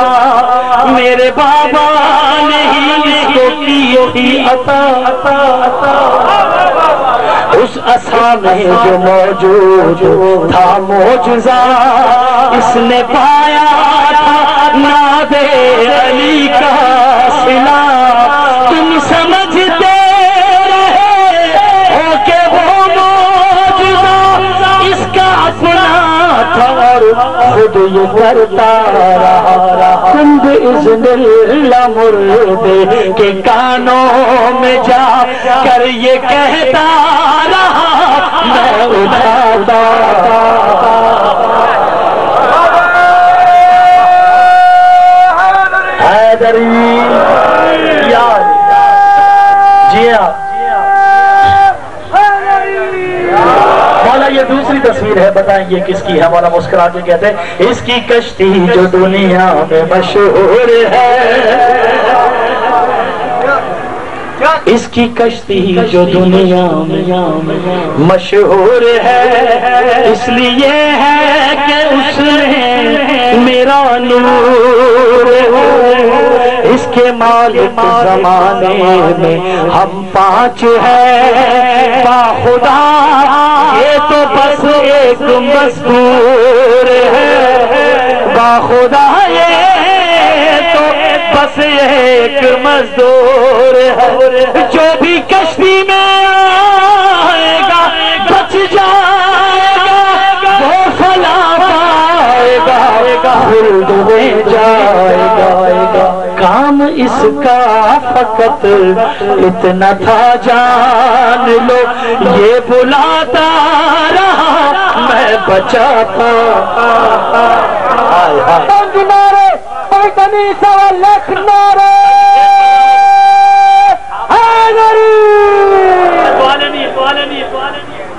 میرے بابا نے اس کو کی تھی عطا۔ اس عصا میں جو موجود تھا معجزہ، اس نے پایا تھا ناد علی کا صلہ۔ تم سمجھتے رہے ہو کہ وہ معجزہ اس کا اپنا تھا اور خود یہ کرتا رہا۔ تم بِإِذْنِ اللہ مردے کے کانوں میں جا کر یہ کہتا رہا میں اٹھاتا حیدری یاد جی ہاں۔ مولا یہ دوسری تصویر ہے، بتائیں یہ کس کی ہے؟ مولا مسکرا کے کہتے ہیں اس کی کشتی جو دنیا میں مشہور ہے، اس کی کشتی جو دنیا میں مشہور ہے، اس لیے ہے کہ اس میں میرا نور ہے۔ اس کے مالک زمانے میں ہم 5 ہیں، با خدا یہ تو بس ایک مذکور ہے، با خدا یہ تو بس ایک مزدور ہے۔ جو بھی کشتی میں آئے گا بچ جائے گا، وہ فلاح پائے گا، خلد میں جائے گا۔ کام اس کا فقط اتنا تھا جان لو، یہ بلاتا رہا میں بچاتا۔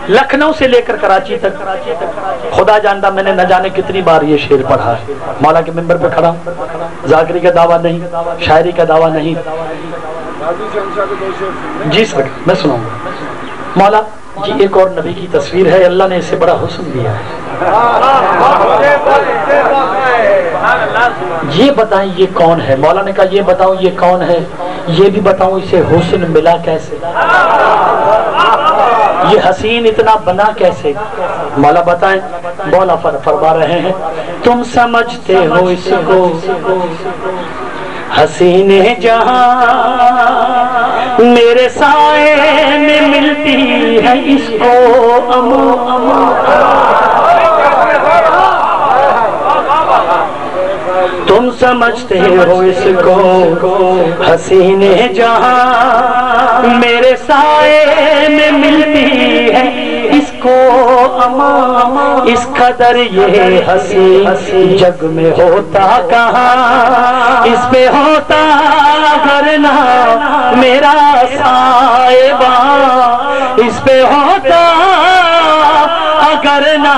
لکھنؤ سے لے کر کراچی تک خدا جانتا میں نے نہ جانے کتنی بار یہ شعر پڑھا ہے۔ مولا کے منبر پہ کھڑا، ذاکری کا دعویٰ نہیں، شاعری کا دعویٰ نہیں۔ جی سر میں سناؤں گا۔ مولا یہ ایک اور نبی کی تصویر ہے، اللہ نے اسے بڑا حسن دیا ہے. یہ بتائیں یہ کون ہے؟ مولا نے کہا یہ بتاؤ یہ کون ہے، یہ بھی بتاؤں اسے حسن ملا کیسے، یہ حسین اتنا بنا کیسے. مولا بتائیں. مولا فرما رہے ہیں تم سمجھتے ہو اس کو حسین جہاں میرے سائے میں ملتی ہے اس کو امو امو. تم سمجھتے ہو اس کو حسین جہاں میرے سائے میں ملتی ہے اس کو اما. اس قدر یہ حسین جگ میں ہوتا کہاں، اس پہ ہوتا کرنا میرا سائباں، اس پہ ہوتا کرنا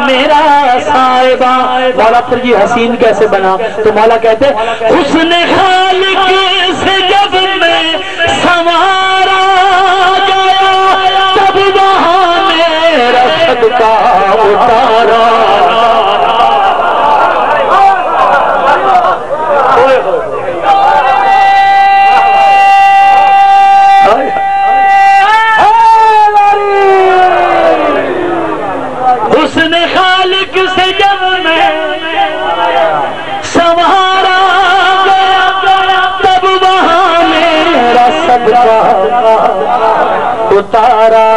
میرا صاحبہ. مولا پھر یہ حسین کیسے بنا؟ تو مولا کہتے حسن خالق سے جب میں سنوارا گیا تب وہاں میرا صدقہ اتارا. اتارا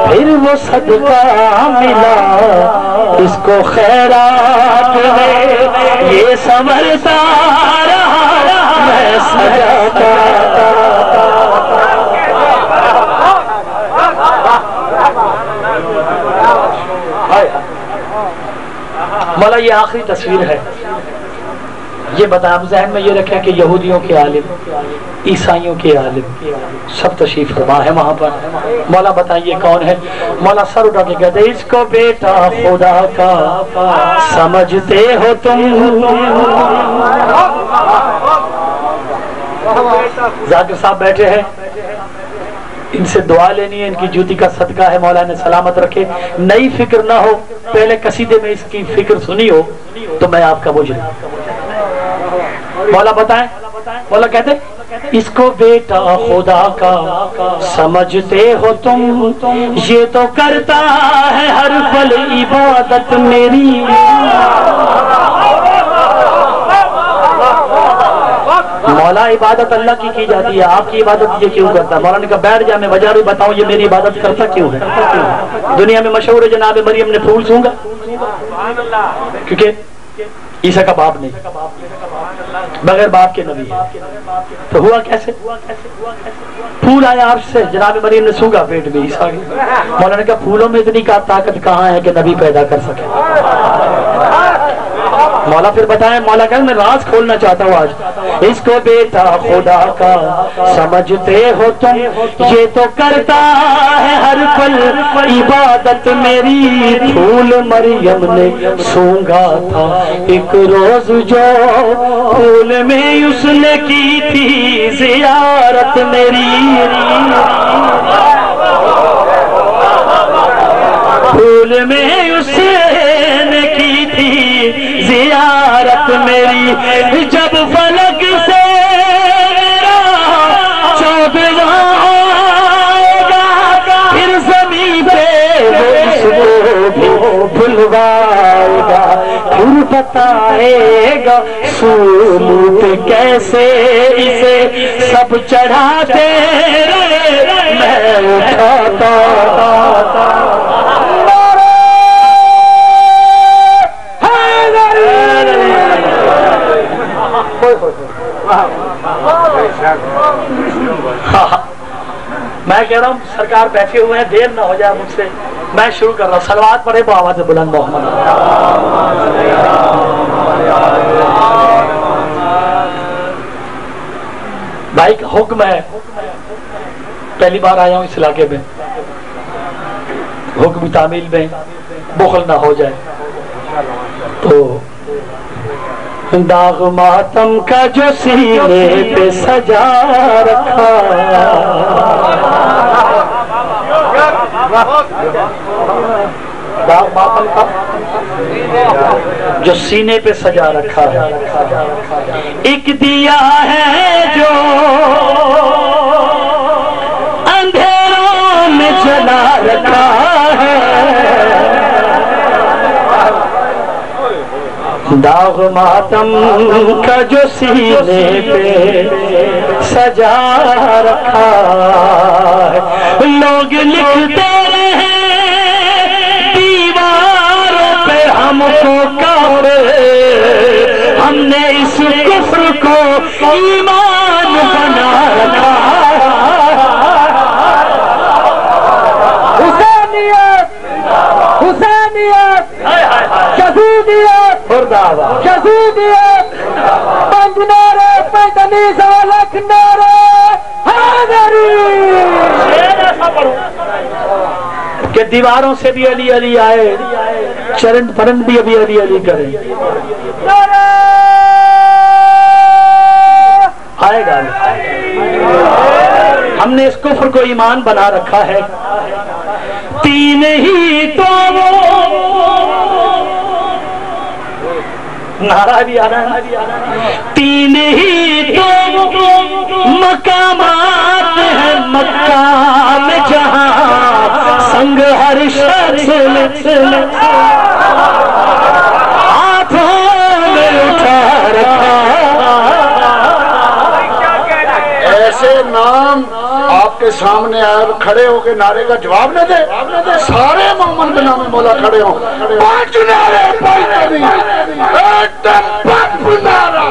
پھر وہ صدقہ ملا اس کو خیرات ہے یہ سنورتا رہا میں سجاتا. مولا یہ آخری تصویر ہے. یہ بتا آپ ذہن میں یہ رکھیں کہ یہودیوں کے عالم، عیسائیوں کے عالم سب تشریف فرما ہے وہاں پر. مولا بتائیے کون ہے؟ مولا سر اٹھا کے کہتے اس کو بیٹا خدا کا سمجھتے ہو تم. ذاکر صاحب بیٹھے ہیں، ان سے دعا لینی ہے، ان کی جوتی کا صدقہ ہے مولا نے سلامت رکھے. نئی فکر نہ ہو، پہلے قصیدے میں اس کی فکر سنی ہو تو میں آپ کا مجرم. مولا بتائیں. مولا کہتے اس کو بیٹا خدا کا سمجھتے ہو تم، یہ تو کرتا ہے ہر پل عبادت میری. مولا عبادت اللہ کی جاتی ہے، آپ کی عبادت یہ کیوں کرتا؟ مولا نے کہا بیٹھ جا میں وجہ بھی بتاؤں یہ میری عبادت کرتا کیوں ہے. دنیا میں مشہور ہے جناب مریم نے پھول سونگا کیونکہ عیسیٰ کا باپ نہیں، بغیر باپ کے نبی ہے. تو ہوا کیسے؟ پھول آیا عرش سے، جناب مریم نے سونگا پیٹ میں عیسیٰ کے. مولا نے کہا پھولوں میں اتنی طاقت کہاں ہے کہ نبی پیدا کر سکے؟ مولا پھر بتائیں. مولا کہا میں راز کھولنا چاہتا ہوں آج. اس کو بیٹا خدا کا سمجھتے ہو تم، یہ تو کرتا ہے ہر پل عبادت میری. پھول مریم نے سونگا تھا ایک روز جو پھول میں اس نے کی تھی زیارت میری. پھول میں اس نے کی تھی زیارت میری. جب فلک سے میرا چودواں آئے گا پھر زمین پہ وہ اس کو بھی بلوائے گا. پھر بتائے گا سولوت کیسے اسے سب چڑھاتے میں اٹھاتا. میں کہہ رہا ہوں سرکار بیٹھے ہوئے ہیں، دیر نہ ہو جائے مجھ سے، میں شروع کر رہا ہوں. صلوات پڑھے آواز بلند محمد. بھائی کا حکم ہے، پہلی بار آیا ہوں اس علاقے میں، حکم تعمیل میں بخل نہ ہو جائے. تو داغ ماتم کا جو سینے پہ سجا رکھا ماتم کا جو سینے پہ سجا رکھا ہے، ایک دیا ہے جو اندھیروں میں جلا رکھا ہے، داغ ماتم کا جو سینے پہ سجا رکھا ہے، لوگ لکھتے ہیں دیواروں پہ ہم کو کافر، ہم نے اس کفر کو ایمان بنا رکھا ہے۔ حسینیت، حسینیت، یزیدیت، یزیدیت، پنج نعرے، 45 لاکھ نعرے حیدری، کہ دیواروں سے بھی علی علی آئے، چرن پرن بھی ابھی علی علی کریں، آئے گا۔ ہم نے اس کفر کو ایمان بنا رکھا ہے، تین ہی تو وہ نعرہ بھی آ رہا ہے، تین ہی تو مقامات ہیں مکہ میں جہاں سنگ ہر شخص میں ہاتھوں میں اٹھا رکھا۔ ایسے نام آپ کے سامنے آئے کھڑے ہو کے نعرے کا جواب نہ دے، سارے مومن بنا میں مولا کھڑے ہوں، 5 نعرے، 5 نبی، ایک دم 5 نعرہ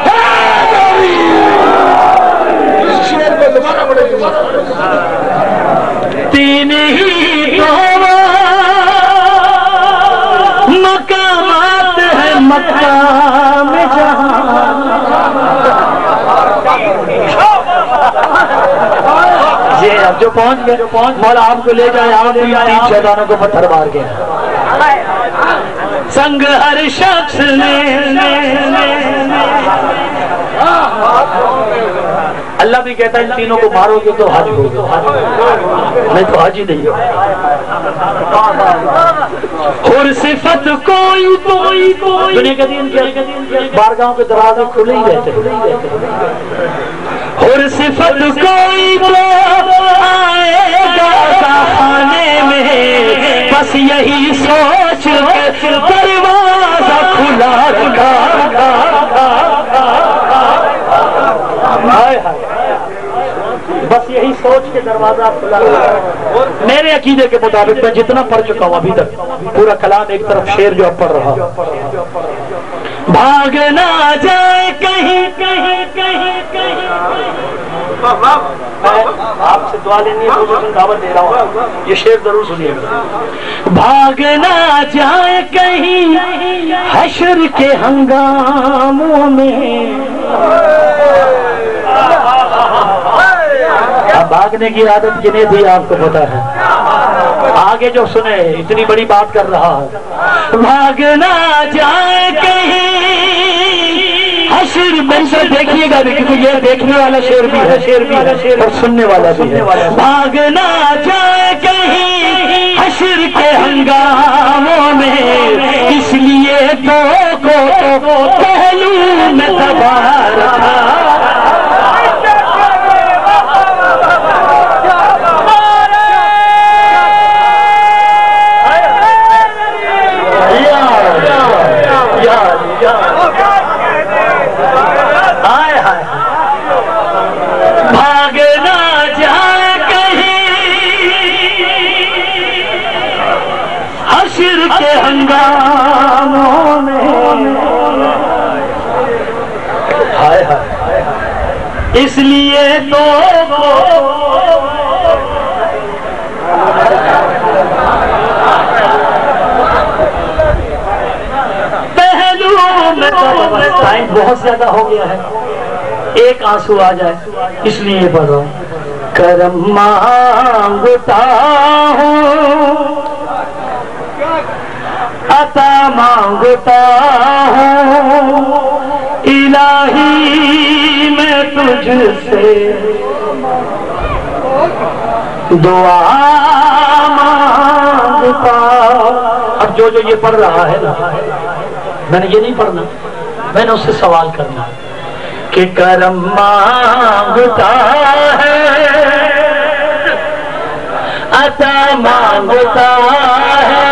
حیدری۔ اس شعر کو دوبارہ پڑھے گی۔ تین ہی تو مقامات ہیں مکہ میں جہاں، یہ اب جو پہنچ گئے مولا آپ کو لے جائے، آپ بھی 3 شیطانوں کو پتھر مار کے سنگ ہر شخص نے۔ اللہ بھی کہتا ہے ان تینوں کو مارو گے تو حج ہوگا، نہیں تو حج ہی نہیں ہوگا۔ اور صفت کوئی دنیا کے دین کے بارگاہوں کے دروازے کھلے ہی رہتے، اور صفت کوئی تو آئے گا خانے میں، بس یہی سوچ کے دروازہ کھلا رکھا۔ بس یہی سوچ کے دروازہ کھلا رکھا۔ میرے عقیدے کے مطابق میں جتنا پڑھ چکا ہوں ابھی تک، پورا کلام ایک طرف شعر جو اب پڑھ رہا، بھاگ نہ جائے کہیں کہیں کہیں کہیں، آپ سے دعا لینی ہے، دعوت دے رہا ہوں، یہ شعر ضرور سنیے گا۔ بھاگ نہ جائے کہیں حشر کے ہنگاموں میں، اب بھاگنے کی عادت کنہیں تھی آپ کو پتا ہے، آگے جو سنے اتنی بڑی بات کر رہا ہوں۔ بھاگ نہ جائے کہیں حشر میں سے، دیکھیے گا بھی کیونکہ یہ دیکھنے والا شعر بھی ہے اور سننے والا بھی ہے۔ بھاگ نہ جائے کہیں حشر کے ہنگاموں میں، اس لیے تو کو پہلو میں دبا رکھا۔ کے ہنگاموں میں ہائے ہائے، اس لیے تو پہلو میں ٹائم بہت زیادہ ہو گیا ہے، ایک آنسو آ جائے اس لیے پڑھ رہا ہوں۔ کرم مانگتا ہوں، عطا مانگتا ہوں، الہی میں تجھ سے دعا مانگتا. اب جو یہ پڑھ رہا ہے نا، میں نے یہ نہیں پڑھنا، میں نے اس سے سوال کرنا کہ کرم مانگتا ہے، عطا مانگتا ہے،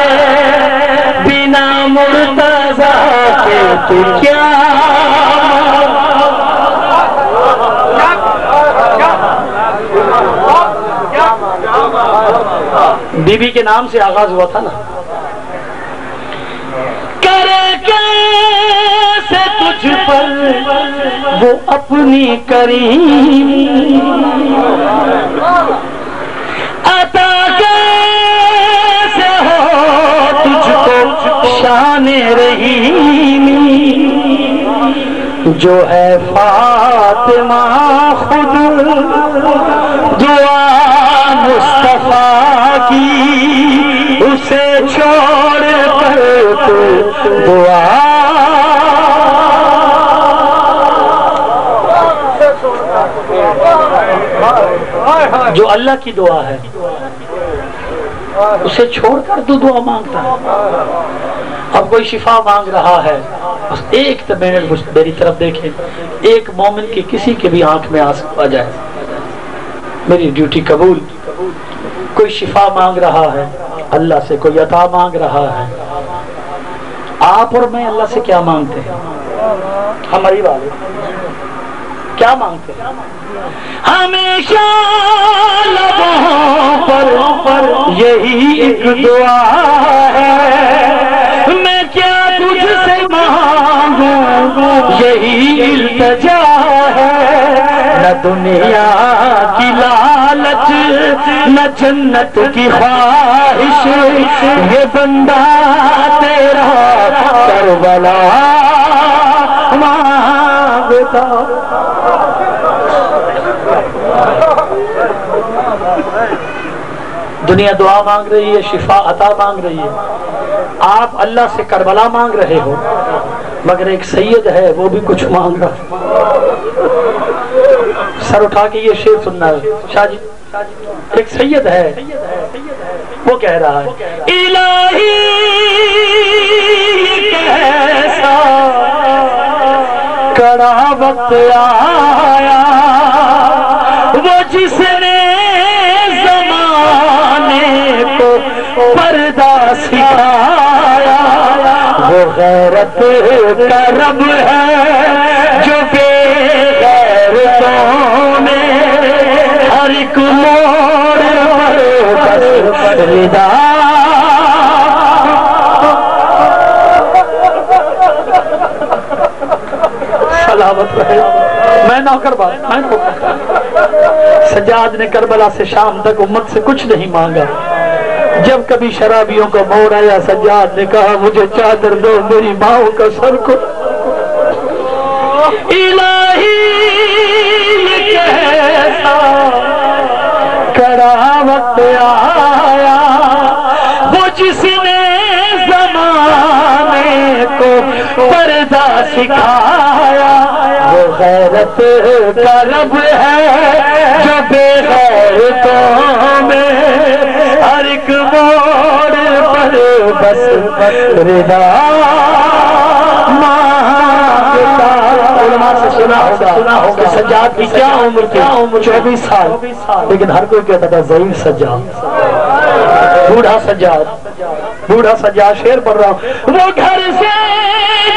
بنا مرتضی کے تو کیا بی بی کے نام سے آغاز ہوا تھا نا. کرے کیسے تجھ پر وہ اپنی کریم، عطا کیسے ہو تجھ کو شان رحیمی. جو ہے فاطمہ خود دعا مصطفیٰ کی، اسے چھوڑ کر تو دعا. جو اللہ کی دعا ہے اسے چھوڑ کر تو دعا مانگتا ہے. اب کوئی شفا مانگ رہا ہے، بس ایک منٹ میری طرف دیکھیں، ایک مومن کی کسی کے بھی آنکھ میں آنسو آ جائے، میری ڈیوٹی قبول. کوئی شفا مانگ رہا ہے اللہ سے، کوئی عطا مانگ رہا ہے. آپ اور میں اللہ سے کیا مانگتے ہیں؟ ہماری والے کیا مانگتے ہیں؟ ہمیشہ لبوں پر یہی ایک دعا ہے، میں کیا تجھ سے مانگوں یہی التجا ہے. نہ دنیا کی لالچ نہ جنت کی خواہش، یہ بندہ تیرا کربلا مانگتا. دنیا دعا مانگ رہی ہے، شفا عطا مانگ رہی ہے، آپ اللہ سے کربلا مانگ رہے ہو، مگر ایک سید ہے وہ بھی کچھ مانگ رہا ہے. سر اٹھا کے یہ شعر سننا ہے شاہ جی. ایک سید ہے وہ کہہ رہا ہے الہی کیسا کڑا وقت آیا، وہ جس نے زمانے کو پردہ سکھایا، وہ غیرت کا رب ہے جو بے غیرتوں میں ہر ایک موڑ پر بس ردا. سلامت رہے. میں نوکر بات، میں سجاد نے کربلا سے شام تک امت سے کچھ نہیں مانگا. جب کبھی شرابیوں کا موڑ آیا، سجاد نے کہا مجھے چادر دو، میری ماؤں کا سر کو. الہی کیسا کڑا وقت آیا، وہ جس نے زمانے کو پردہ سکھایا، وہ غیرت کا رب ہے جو بے غیرتوں میں ہر ایک موڑ پر بس ردا مانگتا. علماء سے سنا ہوگا سجاد کی کیا عمر تھی؟ 24 سال. لیکن ہر کوئی کہتا تھا ضعیف سجاد، بوڑھا سجاد، بوڑھا سجاد. شعر پڑھ رہا ہوں. وہ گھر سے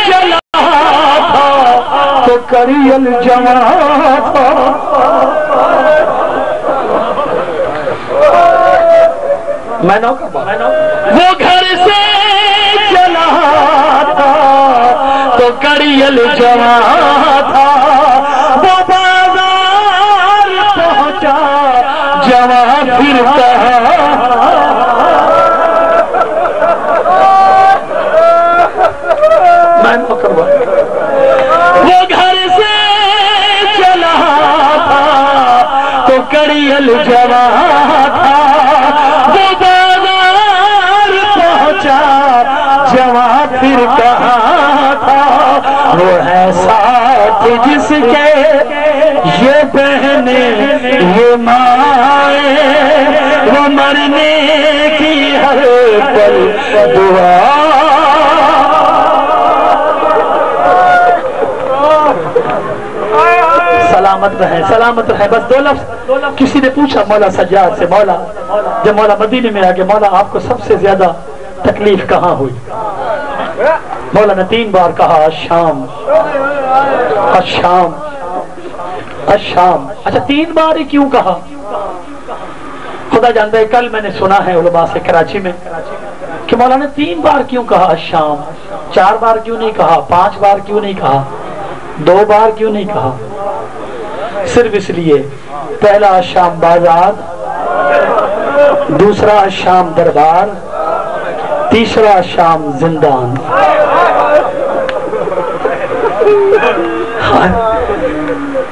چلا تھا تو کریل جمع تھا، میں نو وہ گھر سے چلا تھا تو کریل جمع تھا، وہ بازار پہنچا جمع پھرتا ہے. وہ گھر سے چلا تھا تو کریل جمع تھا، وہ بازار پہنچا جمع پھر کہاں تھا. وہ ہے ساتھ جس کے یہ بہنیں یہ مائیں، وہ مرنے کی ہر دعا سلامت رہیں بس 2 لفظ. کسی نے پوچھا مولا سجاد سے، مولا جب مولا مدینے میں آگے مولا آپ کو سب سے زیادہ تکلیف کہاں ہوئی؟ مولا نے 3 بار کہا الشام الشام الشام. اچھا 3 بار ہی کیوں کہا؟ خدا جانتا ہے. کل میں نے سنا ہے علماء سے کراچی میں کہ مولا نے 3 بار کیوں کہا الشام، 4 بار کیوں نہیں کہا، 5 بار کیوں نہیں کہا، 2 بار کیوں نہیں کہا؟ صرف اس لیے پہلا الشام بازار، دوسرا الشام دربار، تیسرا الشام زندان.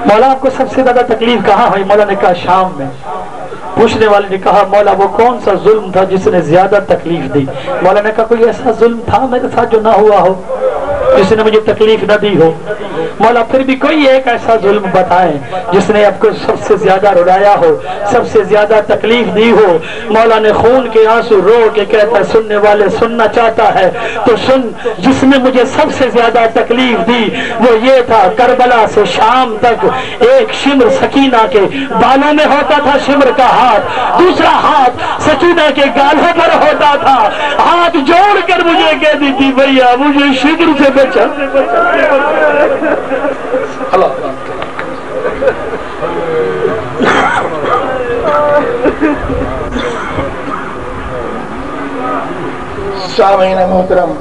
مولا آپ کو سب سے زیادہ تکلیف کہاں ہوئی؟ مولا نے کہا شام میں. پوچھنے والے نے کہا مولا وہ کون سا ظلم تھا جس نے زیادہ تکلیف دی؟ مولا نے کہا کوئی ایسا ظلم تھا میرے ساتھ جو نہ ہوا ہو، جس نے مجھے تکلیف نہ دی ہو؟ مولا پھر بھی کوئی ایک ایسا ظلم بتائیں جس نے آپ کو سب سے زیادہ رلایا ہو، سب سے زیادہ تکلیف دی ہو. مولا نے خون کے آنسو رو کے کہتا ہے سننے والے سننا چاہتا ہے تو سن. جس نے مجھے سب سے زیادہ تکلیف دی وہ یہ تھا کربلا سے شام تک ایک شمر سکینہ کے بالوں میں ہوتا تھا شمر کا ہاتھ، دوسرا ہاتھ سکینہ کے گالوں پر ہوتا تھا. ہاتھ جوڑ کر مجھے کہتی تھی بھیا مجھے شمر سے بچا. سامعین محترم،